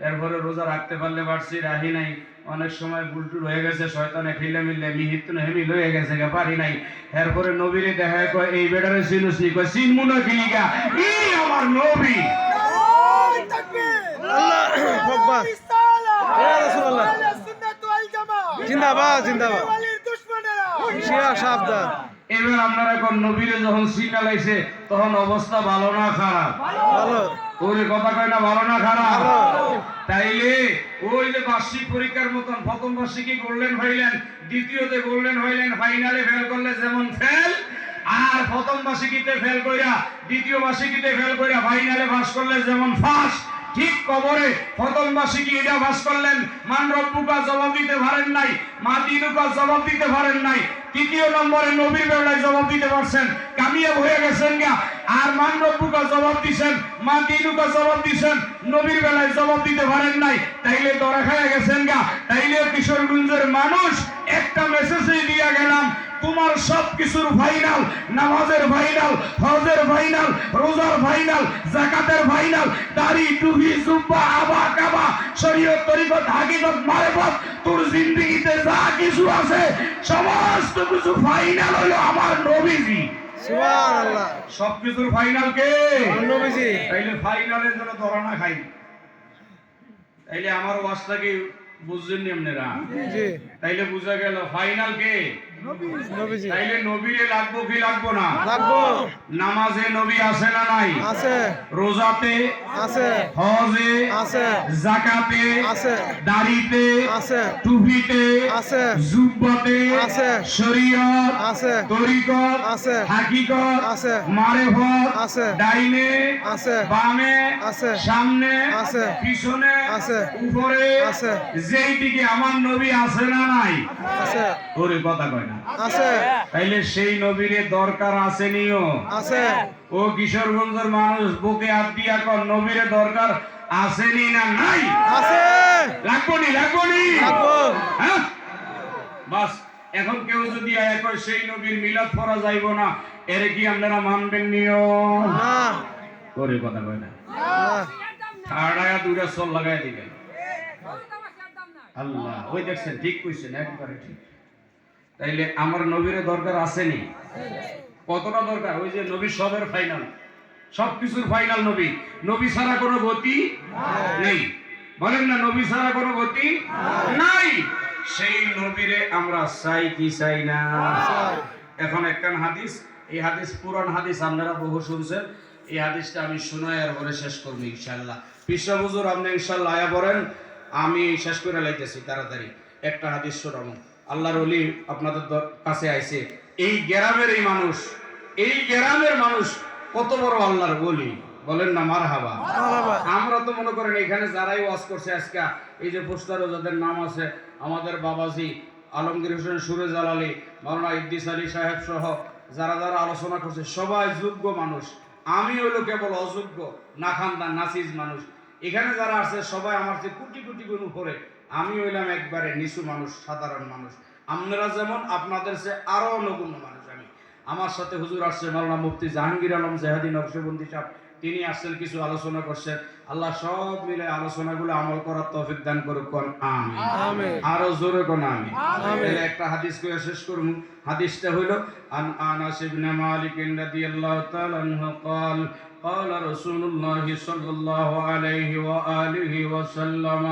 এরপরে রোজা রাখতে পারলে পারছি, রাহি নাই, অনেক সময় বুলটুল হয়ে গেছে, শয়তানে ঠেলে মিললে মিহিতুন হেমিল হয়ে গেছে, পারি নাই। এরপরে নবীরে দেখা কয় এই বেটারে চিনুছি, কয় চিনমু না কিলিগা, এই আমার নবী। আল্লাহু আকবার, ইয়া রাসূলুল্লাহ, জিন্দাবাদ জিন্দাবাদ, শিয়া সাবধান। এবার আপনারা কোন নবীরে যখন সিগনালাইছে তখন অবস্থা ভালো না খারাপ? ভালো। ওরে কথা কয় না, ভালো না খারাপ? ভালো। তাইলে ওই যে বার্ষিক পরীক্ষার মতন প্রথম বার্ষিকী গোল্ডেন হইলেন, দ্বিতীয়তে গোল্ডেন হইলেন, ফাইনালে ফেল করলে যেমন ফেল, আর প্রথম বার্ষিকীতে ফেল কইরা দ্বিতীয় বার্ষিকীতে ফেল কইরা ফাইনালে পাস করলে যেমন ফার্স্ট, ঠিক কবরে প্রথম বার্ষিকী এটা পাস করলেন, মান রব্বুকা জবাব দিতে পারেন নাই, মা দিনুকা জবাব দিতে পারেন নাই, তৃতীয় নম্বরে নবীর বেলায় জবাব দিতে পারছেন, কামিয়াব হয়ে গেছেন গা। আর মান রব্বুকা জবাব দিছেন, মা দিনুকা জবাব দিছেন, নবীর বেলায় জবাব দিতে পারেন নাই, তাইলে দরা খায়া গেছেন গা। তাইলে কিশোরগঞ্জের মানুষ একটা মেসেজই দিয়া গেলাম, তোমার সব কিছুর ফাইনাল, নামাজের ফাইনাল, হজের ফাইনাল, রোজার ফাইনাল, যাকাতের ফাইনাল, দাড়ি টুপি জুব্বা আবা কাবা শরীয়ত তরিকত হাকিকত মারিফত, তোর জিন্দেগিতে যা কিছু আছে সমস্ত কিছু ফাইনাল হলো আমার নবীজি। সুবহানাল্লাহ। সবকিছুর ফাইনাল কে? নবীজি। তাইলে ফাইনালের জন্য ধরা না খাই। তাইলে আমার ওয়াজটাকে বুঝছেন নি আপনারা? জি। তাইলে বুঝা গেল ফাইনাল কে? নবীজি। তাইলে নবীরে লাগবো কি লাগবো না? লাগবো। নামাজে নবী আছে না নাই? আছে। রোজাতে আছে। হজে আছে, যাকাতে আছে, দাড়িতে আছে, টুপিতে আছে, জুব্বাতে আছে, শরীয়ত আছে, তরিকত আছে, হাকিকত আছে, মারিফত আছে, ডাইনে আছে, বামে আছে, সামনে আছে, পিছনে আছে, উপরে আছে, যেই দিকে আমার নবী আছে না নাই? আছে। ওরে কথা কয় না, আছে। তাইলে সেই নবীরে দরকার আছে নিও? আছে। ও কিশোরগঞ্জের মানুষ বুকে হাত দিয়া কর, নবীরে দরকার আসেনি না নাই? আছে। লাগবো নি? লাগবো নি? লাগবো। হ্যাঁ বাস। এখন কেউ যদি আয়া কয় সেই নবীর মিলাদ পড়া যাইব না, এর কি আপনারা মানবেন নিও? না। ওরে কথা কয় না, আর আয়া দুইটা সল লাগাই দিবেন। আল্লাহ, ওই দেখছেন ঠিক কইছেন, একবারে ঠিক। তাইলে আমার নবীর দরকার আসেনি? কতটা দরকার? ওই যে নবী সবের ফাইনাল, সবকিছুর ফাইনাল নবী। নবী ছাড়া কোনো গতি নেই, বলেন না? নবী ছাড়া কোনো গতি নাই। সেই নবীরে আমরা চাই কি চাই না? এখন একখান হাদিস, এই হাদিস পুরান হাদিস, আপনারা বহু শুনছেন। এই হাদিসটা আমি শোনাই আর পরে শেষ করবো ইনশাআল্লাহ। পিসা হুজুর আপনি ইনশাআল্লাহ আয়া বলেন, আমি শেষ করে লাইতেছি তাড়াতাড়ি। একটা হাদিস শোনাবো। আল্লাহর ওলি আপনাদের কাছে আইছে, এই গ্রামের এই মানুষ, এই গ্রামের মানুষ কত বড় আল্লাহর ওলি, বলেন না মারহাবা। আমরা তো মনে করেন এখানে যারাই ওয়াজ করছে আজকে, এই যে পোস্টারে যাদের নাম আছে, আমাদের বাবাজি আলমগীর হোসেন সুরে জালালি, মাওলানা ইদ্রিস আলী সাহেব সহ যারা যারা আলোচনা করছে সবাই যোগ্য মানুষ। আমি হইলো কেবল অযোগ্য, না খানদান নাসিজ মানুষ। এখানে যারা আছে সবাই আমার চেয়ে কোটি কোটি গুণ উপরে, আমি হইলাম একবারে নিচু মানুষ, সাধারণ মানুষ। আপনারা যেমন, আপনাদের চেয়ে আরো নগণ্য মানুষ আমি। আমার সাথে হুজুর আসছে মাওলানা মুফতি জাহাঙ্গীর আলম জেহাদি নকশবন্দি সাহেব, তিনি আসছেন, কিছু আলোচনা করছেন। আল্লাহ সব মিলে আলোচনাগুলো আমল করার তৌফিক দান করুক, কোন আমিন। আমিন। আরো জোরে কোন আমিন। আমিন। একটা হাদিস কইয়া শেষ করব। হাদিসটা হইল আন আনাস ইবনে মালিক রাদিয়াল্লাহু তাআলা আনহু قال قال رسول الله صلى الله عليه واله وسلم।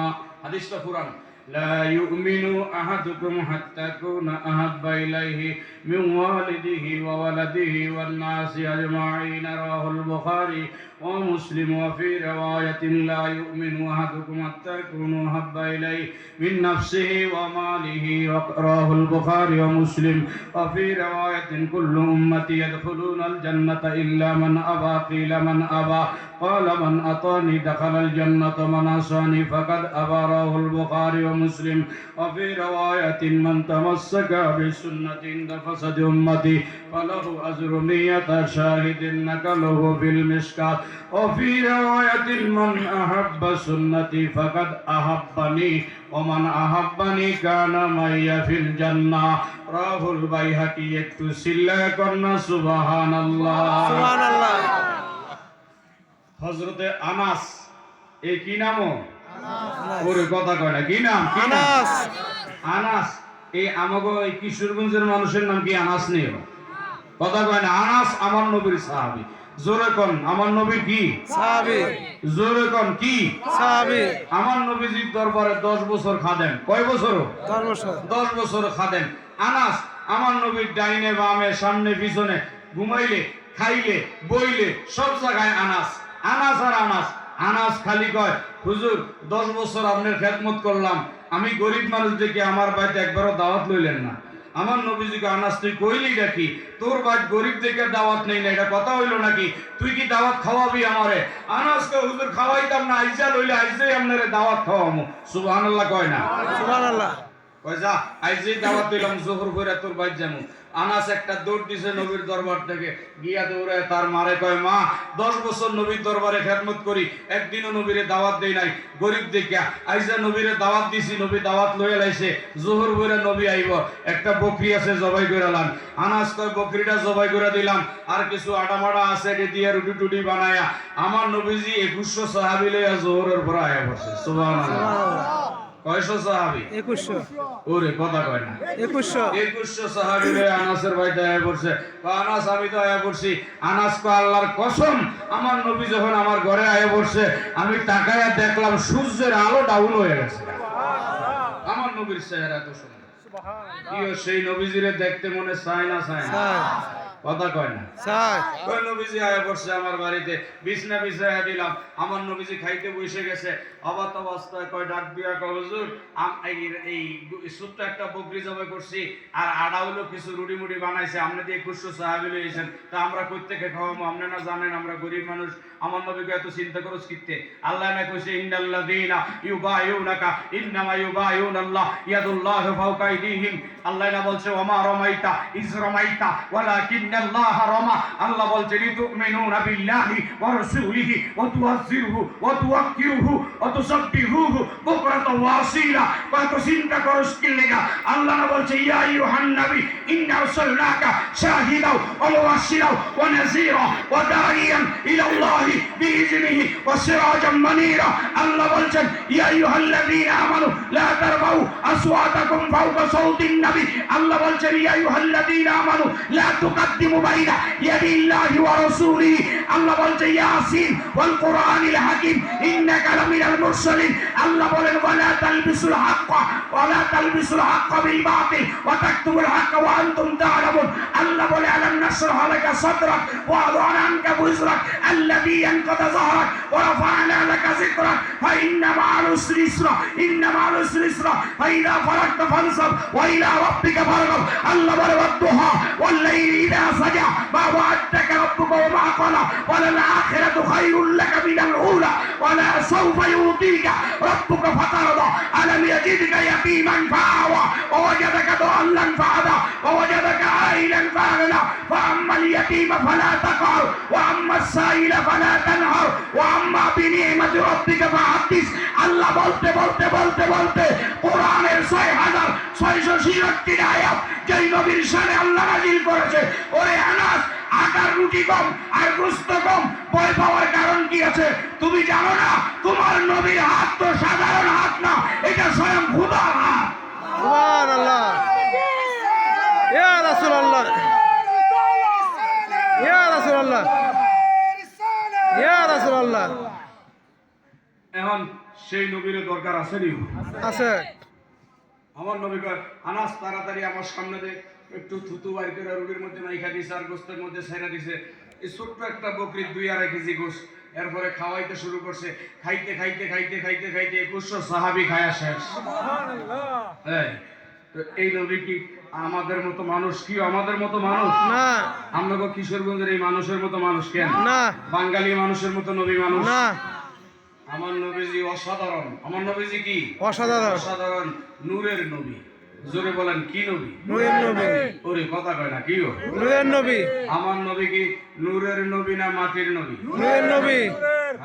হাদিসটা পুরান। لا يؤمن أحدكم حتى يكون أحب إليه من والده وولده والناس أجمعين رواه البخاري ومسلم وفي رواية لا يؤمن أحدكم حتى يكون أحب إليه من نفسه وماله رواه البخاري ومسلم وفي رواية كل أمتي يدخلون الجنة إلا من أبى قيل من أبى قال من أطاني دخل الجنة من عصاني فقد أبى رواه البخاري ومسلم وفي رواية من تمسك بسنة عند فساد أمتي فله أجر 100 شاهد نقله في المشكاة وفي رواية من أحب سنتي فقد أحبني ومن أحبني كان معي في الجنة رواه البيهقي একটু সিল্লা করনা সুবহানাল্লাহ সুবহানাল্লাহ। হযরতে আনাস এই কি নাম ওরে কথা কয় না কি নাম আনাস। আনাস এই আমাগো এই কিশোরগঞ্জের মানুষের নাম কি আনাস নেই কথা কয় না আনাস আমার নবীর সাহাবী জোরে কোন আমার নবী কি সাহাবী। জোরে কোন কি সাহাবী। আমার নবীজির দরবারে 10 বছর খাদেম কয় বছর 10 বছর। 10 বছর খাদেম আনাস আমার নবীর ডাইনে বামে সামনে পিছনে ঘুমাইলে খাইলে বইলে সব জায়গায় আনাস আনাস আর আনাস আনাস খালি কয় হুজুর 10 বছর আপনার খেদমত করলাম আমি গরিব মানুষ দেখে আমার বাড়িতে একবারও দাওয়াত লইলেন না আমার নবীজিকে আনাস তুই কইলি নাকি তোর বাড়ি গরিব দেখে দাওয়াত নেই না এটা কথা হইলো নাকি তুই কি দাওয়াত খাওয়াবি আমারে আনাসকে হুজুর খাওয়াইতাম না আইজা লইলে আইজাই আপনারে দাওয়াত খাওয়ামু সুবহানাল্লাহ কয় না সুবহানাল্লাহ কয় যা আইজেই দাওয়াত দিলাম জোহর কইরা তোর বাড়ি যামু আনাস একটা দৌড় দিছে নবীর দরবার থেকে গিয়া দৌড়ায় তার মারে কয় মা 10 বছর নবীর দরবারে খেদমত করি একদিনও নবীরে দাওয়াত দেই নাই গরিব দেখিয়া আইজা নবীরে দাওয়াত দিছি নবী দাওয়াত লইয়া লাইছে জোহর কইরা নবী আইব একটা বকরি আছে জবাই কইরা লান আনাস কয় বকরিটা জবাই কইরা দিলাম আর কিছু আটামাটা আছে এটি দিয়ে রুটি টুটি বানায়া আমার নবীজি 2100 সাহাবী লইয়া জোহরের পর আয়া বসে সুবহানাল্লাহ কয়শো সাহাবী 2100। ওরে কথা কয় না 2100 সাহাবী লইয়া আনাসের বাড়িতে আয়া পড়ছে আনাস আমি তো আয়া পড়ছি আনাস কয় আল্লাহর কসম আমার নবী যখন আমার ঘরে আয়া পড়ছে আমি তাকায়া দেখলাম সূর্যের আলো ডাউন হয়ে গেছে আমার নবীর চেহারা এত সুন্দর সুবহানাল্লাহ সেই নবীজিরে দেখতে মনে চায় না চায় না কথা কয় না ওই নবীজি আয়া পড়ছে আমার বাড়িতে বিছনা বিছায়া দিলাম আমার নবীজি খাইতে বসে গেছে অবাত অবস্থায় কয় ডাক দিয়া কয় হুজুর এই ছোট্ট একটা বকরি জবাই করছি আর আড়া হলো কিছু রুটি মুটি বানাইছে আপনি দিয়ে 2100 সাহাবী লইছেন তা আমরা কই থেকে খাওয়াবো আপনি না জানেন আমরা গরিব মানুষ আমার নবীকে এত চিন্তা করছ কিতে আল্লাহ না কইছে ইন্নাল্লাযীনা ইউবাইউনাকা ইন্নামা ইউবাইউনাল্লাহ ইয়াদুল্লাহি ফাওকা আইদিহিম আল্লাহ না বলছে ওমা রমাইতা ইজ রমাইতা ওয়ালাকিন্নাল্লাহ রমা আল্লাহ বলছে লিতুমিনুনা বিল্লাহি ওয়া রাসূলিহি ওয়া তুআযিরুহু ওয়া তুওয়াক্কিরুহু ওয়া তুসাব্বিহুহু বুকরাতাও ওয়া আসীলা কত চিন্তা করছ কি লাগা আল্লাহ না বলছে ইয়া আইয়ুহান নবী ইন্না আরসালনাকা শাহিদাও ওয়া মুবাশশিরাও ওয়া নাযীরা ওয়া দাঈয়ান ইলাল্লাহি বিইذনিহি ওয়া সিরাজাম মানীরা আল্লাহ বলছেন ইয়া আইয়ুহাল্লাযীনা আমানু লা তারফাউ আসওয়াতাকুম ফাওকা সাওতিন নবী আল্লাহ বলছেন ইয়া আইয়ুহাল্লাযীনা আমানু লা তুকদ্দিমু বাইনা ইয়াদিল্লাহি ওয়া রাসূলিহি আল্লাহ বলছে ইয়াসিন ওয়াল কুরআনিল হাকীম ইন্নাকা লামিনাল মুরসালিন আল্লাহ বলেন ওয়ালা তালবিসুল হাক্কা বিল বাতিল ওয়া তাকতুমুল হাক্কা ওয়া আনতুম তা'লামুন আল্লাহ বলে আলাম নাশরাহ লাকা সাদরাক ওয়া আযআনা আনকা বুজরাক আল্লাযী আনকাযা যাহরাক ওয়া রাফa'না লাকা যিকরাক ফা ইন্না মা'আল উসরি ইসরা ইন্না মা'আল উসরি ইসরা ফা ইযা ফারাগতা ফানসাব ওয়া ইলা রাব্বিকা ফারগাব আল্লাহ বলে ওয়াদ-দুহা ওয়াল লাইলি ইযা সাজা মা ওয়া'আদাকা রাব্বুকা ওয়া মা ক্বালা ওয়া লাল আখিরাতু খায়রুল লাকা মিনাল উলা ওয়া লা সাওফা ইউতিকা রাব্বুকা ফাতারদা আলাম ইয়াজিদকা ইয়াতীমান ফাআওয়া ওয়া ওয়াজাদাকা দাল্লান ফাহাদা ওয়া ওয়াজাদাকা আইলান ফাগনা ফাআম্মাল ইয়াতীমা ফালা তাকহার ওয়া আম্মাস সাইলা ফালা তানহার ওয়া আম্মা বিনি'মাতি রাব্বিকা ফাহাদ্দিস আল্লাহ বলতে বলতে বলতে বলতে কোরআনের 6666 আয়াত যেই নবীর শানে আল্লাহ নাযিল করেছে ওরে আনাস আটার রুটি কম আর গোশত কম ভয় পাওয়ার কারণ কি আছে তুমি জানো না তোমার নবীর হাত তো সাধারণ হাত না এটা স্বয়ং খোদার হাত সুবহানাল্লাহ ইয়া রাসূলুল্লাহ ইয়া রাসূলুল্লাহ ইয়া রাসূলুল্লাহ এখন সেই নবীর দরকার আছে নি আছে আমার নবী কয় আনাস তাড়াতাড়ি আমার সামনে দে, একটু থুতু বাইর করে রুটির মধ্যে মাইখা দিছে আর গোস্তের মধ্যে ছেড়ে দিছে। এই ছোট্ট একটা বকরির 2-2.5 কেজি গোস্ত, এরপরে খাওয়াইতে শুরু করছে। খাইতে খাইতে খাইতে খাইতে খাইতে 2100 সাহাবী খায়া শেষ। এই তো এই নবী কি আমাদের মতো মানুষ? কি আমাদের মতো মানুষ না, আমরা কিশোরগঞ্জের এই মানুষের মতো মানুষ কেন? না, বাঙালি মানুষের মতো নবী মানুষ না, আমার নবীজি অসাধারণ। আমার নবীজি কি অসাধারণ, অসাধারণ, নূরের নবী। জোরে বলেন কি নবী? নূরের নবী, ওরে কথা কয় না কি গো? নূরের নবী, আমার নবী কি নূরের নবী না মাটির নবী? নূরের নবী,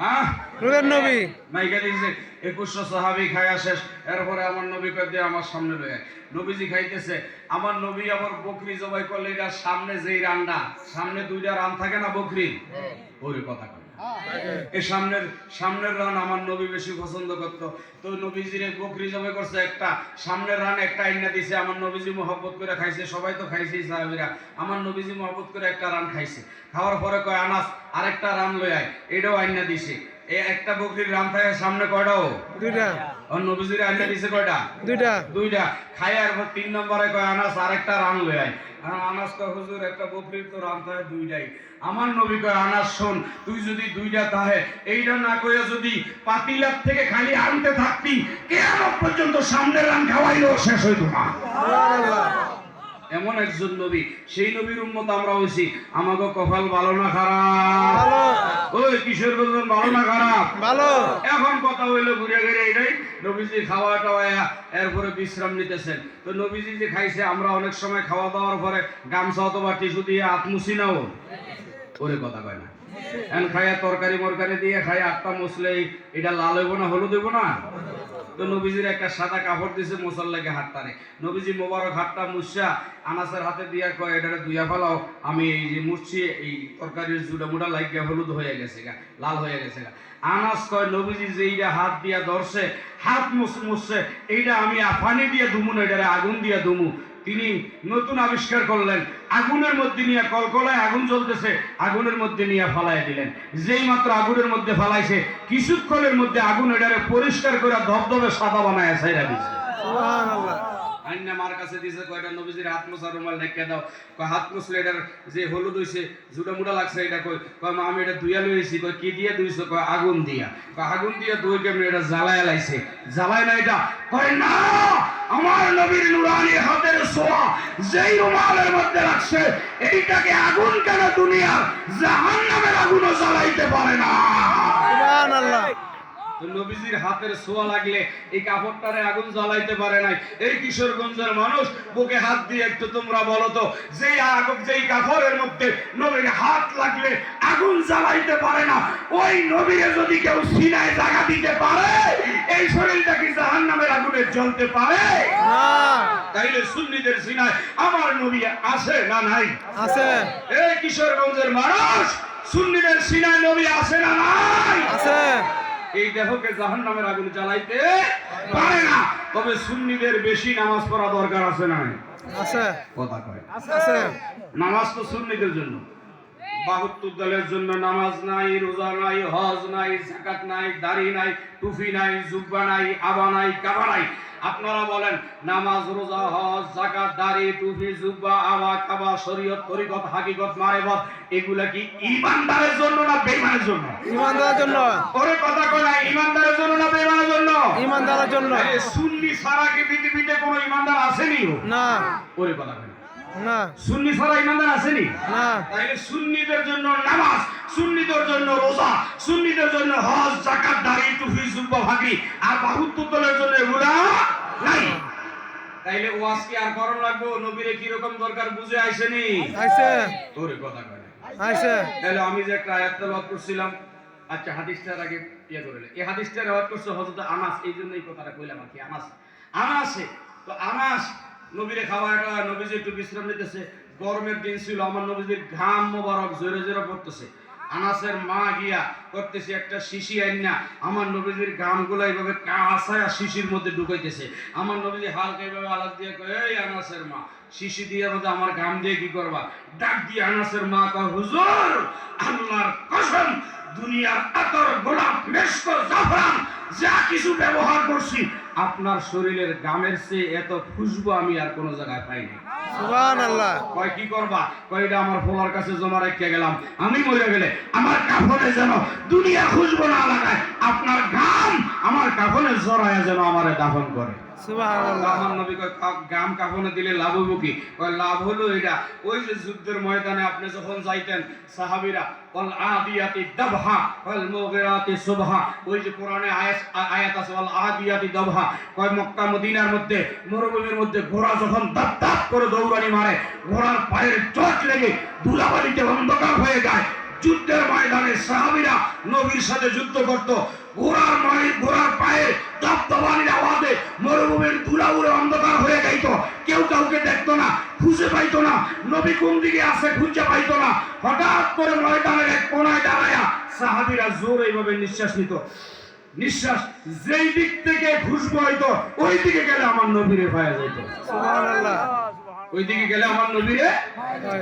হ্যাঁ নূরের নবী। মাইকা দিয়েছে 2100 সাহাবী খায়া শেষ। এরপরে আমার নবী কয় দিয়ে আমার সামনে লয়ে নবীজি খাইতেছে। আমার নবী আবার বকরি জবাই করলে এটা সামনে যেই রান্না, সামনে 2টা রান থাকে না বকরি, ওরে কথা কয় এই সামনের রান আমার নবী বেশি পছন্দ করত। তো নবীজিরে বকরি জবাই করছে একটা, সামনের রান একটা আইনা দিছে। আমার নবীজি মহব্বত করে খাইছে, সবাই তো খাইছে সাহাবীরা। আমার নবীজি মহব্বত করে একটা রান খাইছে। খাওয়ার পরে কয় আনাস আরেকটা রান লই আয়, এটাও আইনা দিছে। এই একটা বকরির রান থাকে সামনে কয়টাও? 2টা। আর নবীজিরে আইনা দিছে কয়টা? 2টা। 2টা। খায়ার পর 3 নম্বরে কয় আনাস আরেকটা রান লই আয়। আনাস কয় হুজুর একটা বকরির তো রান থাকে 2টাই। আমার নবী কয় আনাস শোন, তুই যদি 2টা তাহে এইটা না কইয়া যদি পাতিলার থেকে খালি আনতে থাকতি, কিয়ামত পর্যন্ত সামনের রান খাওয়াইলেও শেষ হইতো না। সুবহানাল্লাহ। এমন একজন নবী, সেই নবীর উম্মত আমরা হইছি। আমাগো কপাল ভালো না খারাপ? ভালো, ওই কিশোরগঞ্জ ভালো না খারাপ? ভালো। এখন কথা হইলো ঘুরে ঘুরে এটাই, নবীজি খাওয়া টাওয়া এরপরে বিশ্রাম নিতেছেন। তো নবীজি যে খাইছে, আমরা অনেক সময় খাওয়া দাওয়ার পরে গামছা অথবা টিস্যু দিয়ে হাত মুছি নাও, ওরে কথা কয় না। এখন খাইয়া তরকারি মরকারি দিয়ে খাই আটটা মুছলে এটা লাল হইব না হলুদ হইব না? তো নবীজির একটা সাদা কাপড় দিছে মোছার লাগে হাতটারে। নবীজি মোবারক হাতটা মুছা আনাসের হাতে দিয়া কয় এটারে ধুইয়া ফেলাও, আমি এই যে মুছছি এই তরকারির জুড়া মুড়া লাগিয়া হলুদ হয়ে গেছে গা, লাল হয়ে গেছে গা। আনাস কয় নবীজি যে এইটা হাত দিয়া ধরছে, হাত মুছছে, এইটা আমি পানি দিয়ে ধুমু না, এটারে আগুন দিয়া ধুমু। তিনি নতুন আবিষ্কার করলেন, আগুনের মধ্যে নিয়ে কলকলায় আগুন জ্বলতেছে, আগুনের মধ্যে নিয়ে ফালাই দিলেন। যেই মাত্র আগুনের মধ্যে ফালাইছে, কিছুক্ষণের মধ্যে আগুন এটারে পরিষ্কার করে ধবধবে সাদা বানায় ছাইরা দিছে। সুবহানাল্লাহ। আইনা মার কাছে দিছে, কয়টা নবীজির হাত মোছার রুমাল রেখে দাও। কয় হাত মুছলে এটার যে হলুদ হইছে জুড়া মুড়া লাগছে এটা কই? কয় মা আমি এটা ধুইয়া লইছি। কয় কি দিয়ে ধুইছো? কয় আগুন দিয়া। কয় আগুন দিয়া ধুই কেমনে? এটা জ্বালায় লাইছে। জ্বালায় না এটা? কয় না, আমার নবীর নুরানি হাতের ছোঁয়া যেই রুমালের মধ্যে রাখছে, এইটাকে আগুন কেন দুনিয়ার জাহান্নামের আগুনও জ্বালাইতে পারে না। সুবহানাল্লাহ। নবীজির হাতের ছোঁয়া লাগলে এই কাপড়টারে আগুন জ্বালাইতে পারে নাই। এই কিশোরগঞ্জের মানুষ বুকে হাত দিয়ে একটু তোমরা বলো তো, যেই কাপড়ের মধ্যে নবীর হাত লাগলে আগুন জ্বালাইতে পারে না, ওই নবীরে যদি কেউ সিনায় জায়গা দিতে পারে, এই শরীরটা কি জাহান্নামের আগুনে জ্বলতে পারে? না, তাইলে সুন্নিদের সিনায় আমার নবী আছে না নাই? আছে, এই কিশোরগঞ্জের মানুষ, সুন্নিদের সিনায় নবী আছে না নাই? আছে। এই দেহকে জাহান্নামের আগুন জ্বালাইতে পারে না। তবে সুন্নিদের বেশি নামাজ পড়া দরকার আছে না? আছে, কথা কয় আছে। নামাজ তো সুন্নিদের জন্য, 72 দলের জন্য নামাজ নাই, রোজা নাই, হজ নাই, যাকাত নাই, দাড়ি নাই, টুপি নাই, জুব্বা নাই, আবা নাই, কাবা নাই। আপনারা বলেন, নামাজ, রোজা, হজ, যাকাত, দাড়ি, টুপি, জুব্বা, আবা, কাবা, শরীয়ত, তরিকত, হাকিকত, মারেফত, এগুলা কি ঈমানদারের জন্য না বেঈমানের জন্য? ঈমানদারের জন্য। ওরে কথা কয় না, ঈমানদারের জন্য না বেঈমানের জন্য? ঈমানদারের জন্য। আরে সুন্নি ছাড়া কি পৃথিবীতে কোনো ঈমানদার আসেনি? না, ওরে কথা কয় না, না, সুন্নি ছাড়া ঈমানদার আসেনি? না। তাইলে সুন্নিদের জন্য নামাজ, সুন্নিদের জন্য রোজা, সুন্নিদের জন্য হজ, যাকাত, দাড়ি, টুপি, জুব্বা, ভাগি, আর 72 দলের জন্য এগুলা নাই। তাইলে ওয়াজ কি আর করণ লাগবো? নবীরে কি রকম দরকার বুঝে আইছেনি? আইছে, তোরে কথা কয় না। আইছে। তাহলে আমি যে একটা আয়াত তেলাওয়াত করছিলাম, আচ্ছা হাদিসটার আগে করে এই হাদিসটা রিওয়ায়াত করছে হযরত আনাস। এই জন্য এই কথাটা কইলাম আর কি। আনাসে তো আনাস নবীরে খাওয়াটা, নবীজি একটু বিশ্রাম নিতেছে। গরমের দিন ছিল, আমার নবীজির ঘাম মোবারক জোরে জোরে পড়তেছে। আনাসের মা গিয়া করতেছে একটা শিশি আইনা আমার নবীজির গামগুলো এইভাবে কাঁচায়া শিশির মধ্যে ঢুকাইতেছে। আমার নবীজি হালকা এইভাবে আলাদ দিয়ে কয়, এই আনাসের মা, শিশি দিয়ে মধ্যে আমার গাম দিয়ে কি করবা? ডাক দিয়ে আনাসের মা কয়, হুজুর আল্লাহর কসম, দুনিয়ার আতর, গোলাপ, মেশক, জাফরান যা কিছু ব্যবহার করছি আপনার শরীরের গামের চেয়ে এত খুশবু আমি আর কোনো জায়গায় পাইনি। সুবহানাল্লাহ। কয় কি করবা? কয় এটা আমার ফোলার কাছে জমা রেখে গেলাম, আমি মরে গেলে আমার কাফনে যেন দুনিয়া খুশবু না লাগায়, আপনার গাম আমার কাফনে জড়ায় যেন আমারে দাফন করে। সুবহানাল্লাহ। আমার নবী কয় গাম কাফনে দিলে লাভ হইব কি? কয় লাভ হলো এটা, ওই যে যুদ্ধের ময়দানে আপনি যখন যাইতেন সাহাবীরা ওয়াল আদিয়াতি দাবহা ওয়াল মুগিরাতি সুবহা, ওই যে কোরআনে আয়াত আছে ওয়াল আদিয়াতি দাবহা, কয় মক্কা মদিনার মধ্যে মরুভূমির মধ্যে ঘোড়া যখন দাপ দাপ করে দৌড়ানি মারে, ঘোড়ার পায়ের চোট লেগে ধুলাবালিতে অন্ধকার হয়ে যায়, যুদ্ধের ময়দানে সাহাবীরা নবীর সাথে যুদ্ধ করত, ঘোড়ার পায়ে দপদপানির আওয়াজে মরুভূমির ধুলা উড়ে অন্ধকার হয়ে যাইত, কেউ কাউকে দেখতো না, খুঁজে পাইতো না, নবী কোন দিকে আছে খুঁজে পাইতো না। হঠাৎ করে ময়দানের এক কোনায় দাঁড়ায়া সাহাবীরা জোরে এইভাবে নিঃশ্বাস নিত, নিঃশ্বাস যেই দিক থেকে খুশবু হইতো ওই দিকে গেলে আমার নবীরে পাওয়া যাইত। সুবহানাল্লাহ। ওই দিকে গেলে আমার নবীরে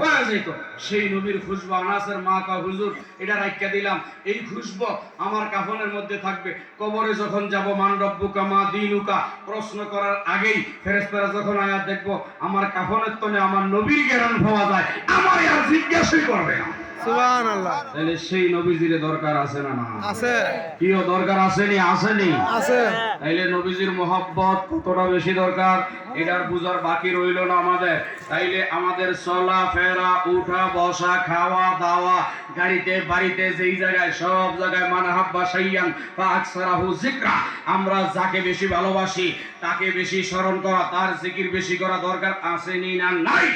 পাওয়া যেত। সেই নবীর খুশবু আনাসের মা কা হুজুর এটা রাখিয়া দিলাম, এই খুশবু আমার কাফনের মধ্যে থাকবে। কবরে যখন যাব মান রব্বুকা মা দীনুকা প্রশ্ন করার আগেই ফেরেশতারা যখন আয়াত দেখব আমার কাফনের তলে আমার নবীর জ্ঞান পাওয়া যায়, আমার আর জিজ্ঞাসাই করবে না। সুবহানাল্লাহ। তাহলে সেই নবীজির দরকার আছে না? না আছে। কিও দরকার আসেনি? আসেনি। আছে। তাইলে নবীজির মোহাব্বত কতটা বেশি দরকার এটার বুঝার বাকি রইল না আমাদের। তাইলে আমাদের চলা ফেরা উঠা বসা খাওয়া দাওয়া গাড়িতে বাড়িতে যেই জায়গায় সব জায়গায় মান হাব্বা শাইয়ান ফা আকসারাহু যিকরা, আমরা যাকে বেশি ভালোবাসি তাকে বেশি স্মরণ করা, তার জিকির বেশি করা দরকার আসেনি না নাই?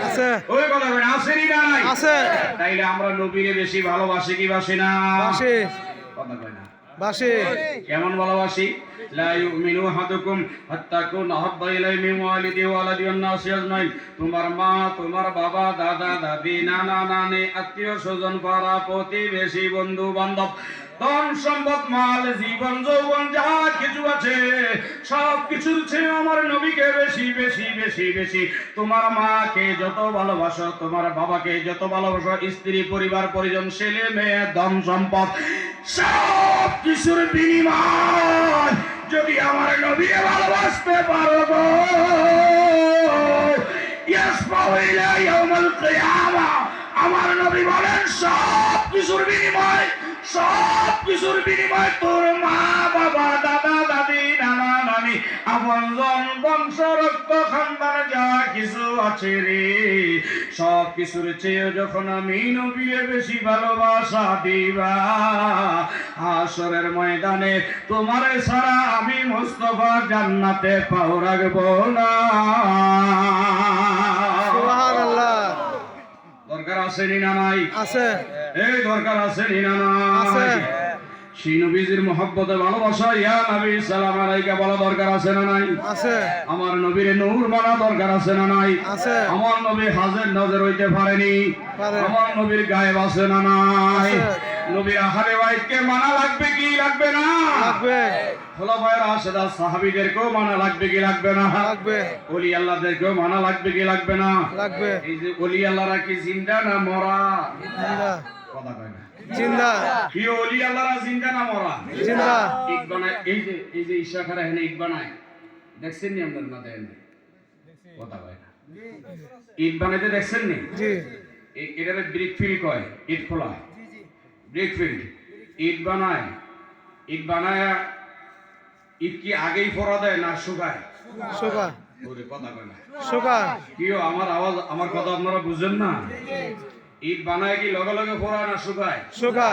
আছে। ওই কথা বলেন আসেনি না নাই? আছে। তাইলে আমরা নবীরে বেশি ভালোবাসি কি বাসি না? বাসি। কথা কয় না। বাসি। কেমন ভালোবাসি? লা ইউমিনু আহাদুকুম হাত্তা কুনা আহাব্বা ইলাইহি মিন ওয়ালিদি ওয়া ওয়ালাদি ওয়ান নাসি আজমাইন, তোমার মা তোমার বাবা দাদা দাদি নানা নানি আত্মীয় স্বজন পাড়া প্রতিবেশী বন্ধু বান্ধব ধন সম্পদ মাল জীবন যৌবন যা কিছু আছে সব কিছুর চেয়ে আমার নবীকে বেশি বেশি বেশি বেশি। তোমার মাকে যত ভালোবাসো, তোমার বাবাকে যত ভালোবাসো, স্ত্রী পরিবার পরিজন ছেলে মেয়ে ধন সম্পদ সব কিছুর বিনিময় যদি আমার নবীকে ভালোবাসতে পারো গো, ইয়াসমাউ ইলা ইয়াউমুল কিয়ামা, আমার নবী বলেন সব কিছুর বিনিময়, সব কিছুর বিনিময় তোর মা বাবা দাদা দাদি নানা নানি আপনজন বংশ রক্ত খানদান যা কিছু আছে রে, সব কিছুর চেয়ে যখন আমি নবীকে বেশি ভালোবাসা দিবা, হাসরের ময়দানে তোমার ছাড়া আমি মুস্তাফা জান্নাতে পাও রাখবো না। সুবহানাল্লাহ। দরকার আছে না নাই? আছে। এই দরকার আছে না আছে। নাই? সেই নবীজির মহব্বতে ভালোবাসা ইয়া নবী সালাম আলাইকা বলা দরকার আছে না নাই? আছে। আমার নবীর নূর মানা দরকার আছে না নাই? আছে। আমার নবী হাজির নজর হইতে পারেনি, পারে। আমার নবীর গায়েব আছে না নাই? আছে। নবীর আহারে ওয়াইদকে মানা লাগবে কি লাগবে না? লাগবে। খোলাফায়ে রাশিদা সাহাবীদেরকেও মানা লাগবে কি লাগবে না? লাগবে। ওলি আল্লাহদেরকেও মানা লাগবে কি লাগবে না? লাগবে। এই যে ওলি আল্লাহরা কি জিন্দা না মরা? জিন্দা। কথা কয় না। জিন্দা। কি ওলি আল্লাহরা জিন্দা না মরা? জিন্দা। ইট বানায়, এই যে ঈশা খারা এখানে ইট বানায়, দেখছেন নি আপনার না? দেখেন নি? কথা কয় না। ইট বানাইতে দেখছেন নি? জি। এটারে ব্রিক ফিল কয়, ইট খোলা ব্রিক ফিল। ইট বানায়, ইট বানায় ইট কি আগেই ফোড়া দেয় না শুকায়? শোকা। ওরে কথা কয় না। শোকা। কিও আমার আওয়াজ আমার কথা আপনারা বুঝেন না? ইট বানায় কি লগে লগে ফোড়ায় না শুকায়? শোকা।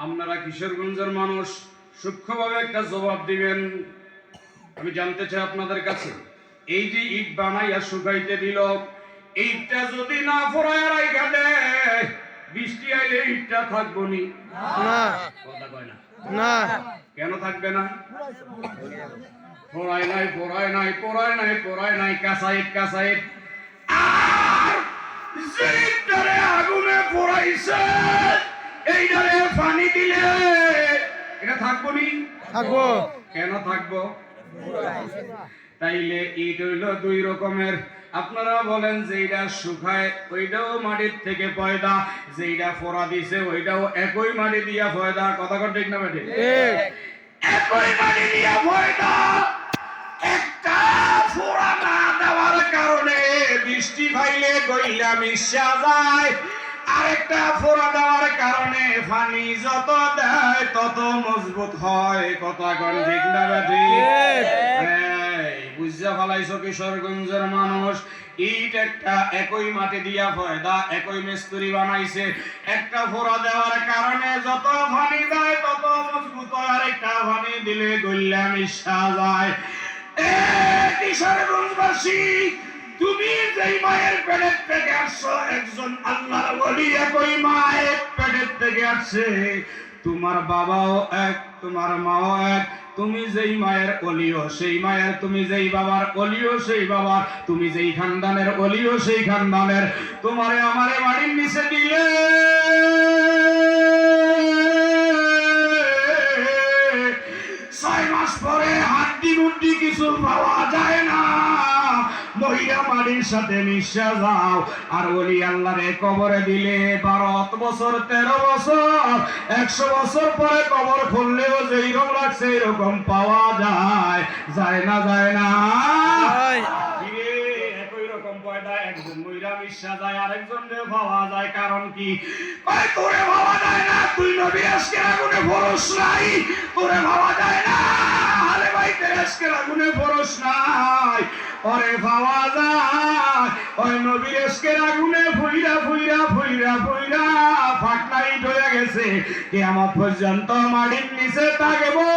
আপনারা কিশোরগঞ্জের মানুষ সূক্ষ্মভাবে একটা জবাব দিবেন, আমি জানতে চাই আপনাদের কাছে। এই যে ইট বানাইয়া শুকাইতে দিল, এইটা যদি না ফোড়ায় রাইখা দেয় বৃষ্টি আইলে ইটটা থাকবো নি? না। কথা কয় না। না। কেন থাকবে না? ফোড়ায় নাই ফোড়ায় নাই পড়ায় নাই পড়ায় নাই, কাঁচা ইট কাঁচা ইট। আর যে ইটটারে আগুনে পোড়াইছে এইটারে পানি দিলে এটা থাকবো নি? থাকবো। কেন থাকবো? তাইলে ইট হইল দুই রকমের। আপনারা বলেন যেইটা শুকায় ওইটাও মাটির থেকে পয়দা, যেইটা ফোড়া দিছে ওইটাও একই মাটি দিয়া পয়দা। কথা কর ঠিক না বেটে? ঠিক। একই মাটি দিয়া ফয়দা একটা ফোড়া না দেওয়ার কারণে বৃষ্টি ভাইলে গইলা মিশা যায়, আরেকটা ফোড়া দেওয়ার কারণে পানি যত দেয় তত মজবুত হয়। কথা কোন ঠিক না বেঠি? বুঝা ফেলাইছো কিশোরগঞ্জের মানুষ, ইট একটা একই মাটি দিয়া ফয়দা একই মিস্ত্রি বানাইছে, একটা ফোড়া দেওয়ার কারণে যত পানি দেয় তত মজবুত হয়, আরেকটা পানি দিলে গইলা মিশা যায়। কিশোরগঞ্জবাসী, তুমি যেই মায়ের পেটের থেকে আসছো, একজন আল্লাহর ওলি একই মায়ের পেটের থেকে আসছে। তোমার বাবাও এক, তোমার মাও এক। তুমি যেই মায়ের অলিও সেই মায়ের, তুমি যেই বাবার অলিও সেই বাবার, তুমি যেই খানদানের অলিও সেই খানদানের। তোমারে আমারে বাড়ির নিচে দিলে 6 মাস পরে হাড্ডি মুড্ডি কিছু পাওয়া যায় না, মহিলা মাটির সাথে মিশা যাও। আর ওলি আল্লাহরে কবরে দিলে 12 বছর 13 বছর 100 বছর পরে কবর খুললেও যেইরকম লাগছে এরকম পাওয়া যায়, যায় না? যায় না? একই রকম পয়দা একজন মহিলা মিশা যায় আরেকজন পাওয়া যায়। কারণ কি? তোরে ভাবা যায় না তুই নবী আজকের আগুনে ফরস নাই, তোরে ভাবা যায় না আলে ভাই আজকের আগুনে ফরস নাই, ওরে পাওয়া যায় ওই নবীর আজকের আগুনে ফুইরা ফুইরা ফুইরা ফুইরা ফাটনাইট হয়ে গেছে। কিয়ামত পর্যন্ত মাটির নিচে থাকবো,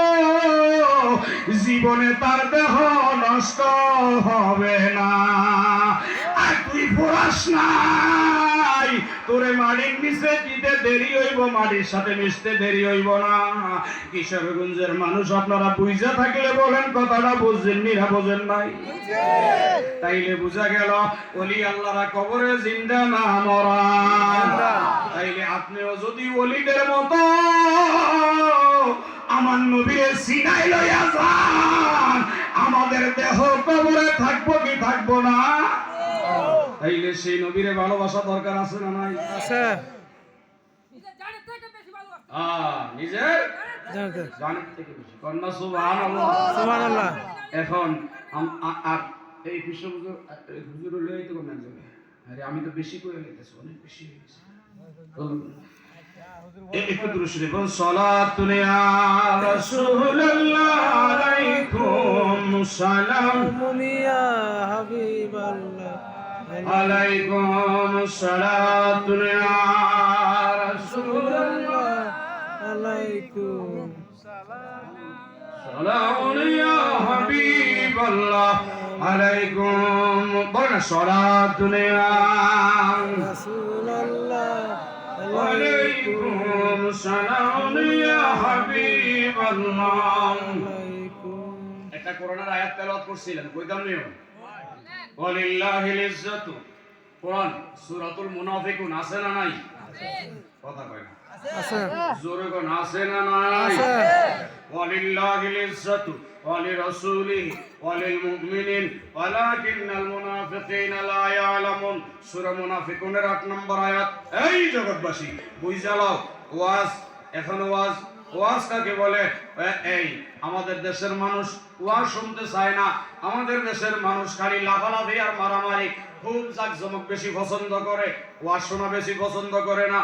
জীবনে তার দেহ নষ্ট হবে না। আর তুই ফোরাস নাই, তোরে মাটির নিচে দিতে দেরি হইব, মাটির সাথে মিশতে দেরি হইব না। কিশোরগঞ্জের মানুষ আপনারা বুঝা থাকলে বলেন, কথাটা বুঝছেন না বোঝেন নাই? তাইলে বুঝা গেল ওলি আল্লাহরা কবরে জিন্দা না মরা। তাইলে আপনিও যদি ওলিদের মতো আমার নবীর সিনাই লইয়া যান, আমাদের দেহ কবরে থাকবো কি থাকবো না? তাইলে সেই নবীরে ভালোবাসা দরকার আছে না নাই? আছে। নিজের জানের থেকে বেশি। কন্যা সুবহানাল্লাহ, সুবহানাল্লাহ। এখন আর এই কৃষ্ণ হুজুর লই তো কোন একজন, আরে আমি তো বেশি করে নিতেছি, অনেক বেশি হয়ে গেছে। একটু দুরূদ বল, সালাতু ইয়া রাসূলুল্লাহ আলাইকুম সালাম ইয়া হাবিবাল্লাহ আলাইকুম সালাতু ইয়া রাসূলুল্লাহ আলাইকুম সালাম ইয়া হাবিবাল্লাহ আলাইকুম। বল সালাতু ইয়া রাসূলুল্লাহ আলাইকুম সালাম ইয়া হাবিবাল্লাহ। একটা কোরআনের আয়াত তেলাওয়াত করছিলেন, কইতাম নিও ওয়ালিল্লাহিল ইজ্জাতু। কোরআন সূরাতুল মুনাফিকুন আছে না নাই? কথা কয় না, আছে। জোরে কোন আছে না নাই? আছে। ওয়ালিল্লাহিল ইজ্জাতু ওয়ালিরাসূলিহি ওয়ালিল মুমিনিন ওয়ালাকিন্নাল মুনাফিকিনা লা ইয়ালামুন। সূরা মুনাফিকুনের 8 নম্বর আয়াত। এই জগৎবাসী বুঝা লও, ওয়াজ এখন ওয়াজ কাকে বলে? এই আমাদের দেশের মানুষ ওয়াজ শুনতে চায় না, আমাদের দেশের মানুষ খালি লাফালাফি আর মারামারি, খুব জাকজমক বেশি পছন্দ করে, ওয়াজ শোনা বেশি পছন্দ করে না।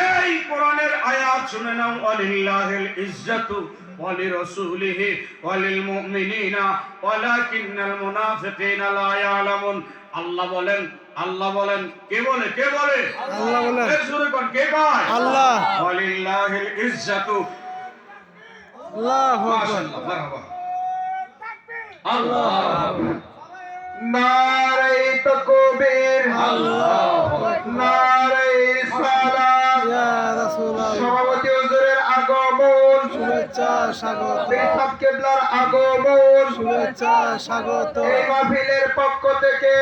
এই কোরআনের আয়াত শুনে নাও, ওয়ালিল্লাহিল ইজ্জাতু ওয়ালিরাসূলিহি ওয়ালিল মুমিনিনা ওয়ালাকিন্নাল মুনাফিকিনা লা ইয়ালামুন। আল্লাহ বলেন, আল্লাহ বলেন, কে বলে? কে বলে? আল্লাহ বলেন। এই জোরে কোন কে কয়? আল্লাহ। ওয়ালিল্লাহিল ইজ্জাতু। আল্লাহু আকবার। মাশাআল্লাহ, মারহাবা। আল্লাহু আকবার। নারে তাকবীর, আল্লাহু আকবার। নারে সালাত ইয়া রাসূলুল্লাহ। সভাপতি হুজুরের আগমন, শুভেচ্ছা স্বাগত। পেশাব কিবলার আগমন, শুভেচ্ছা স্বাগত। এই মাহফিলের পক্ষ থেকে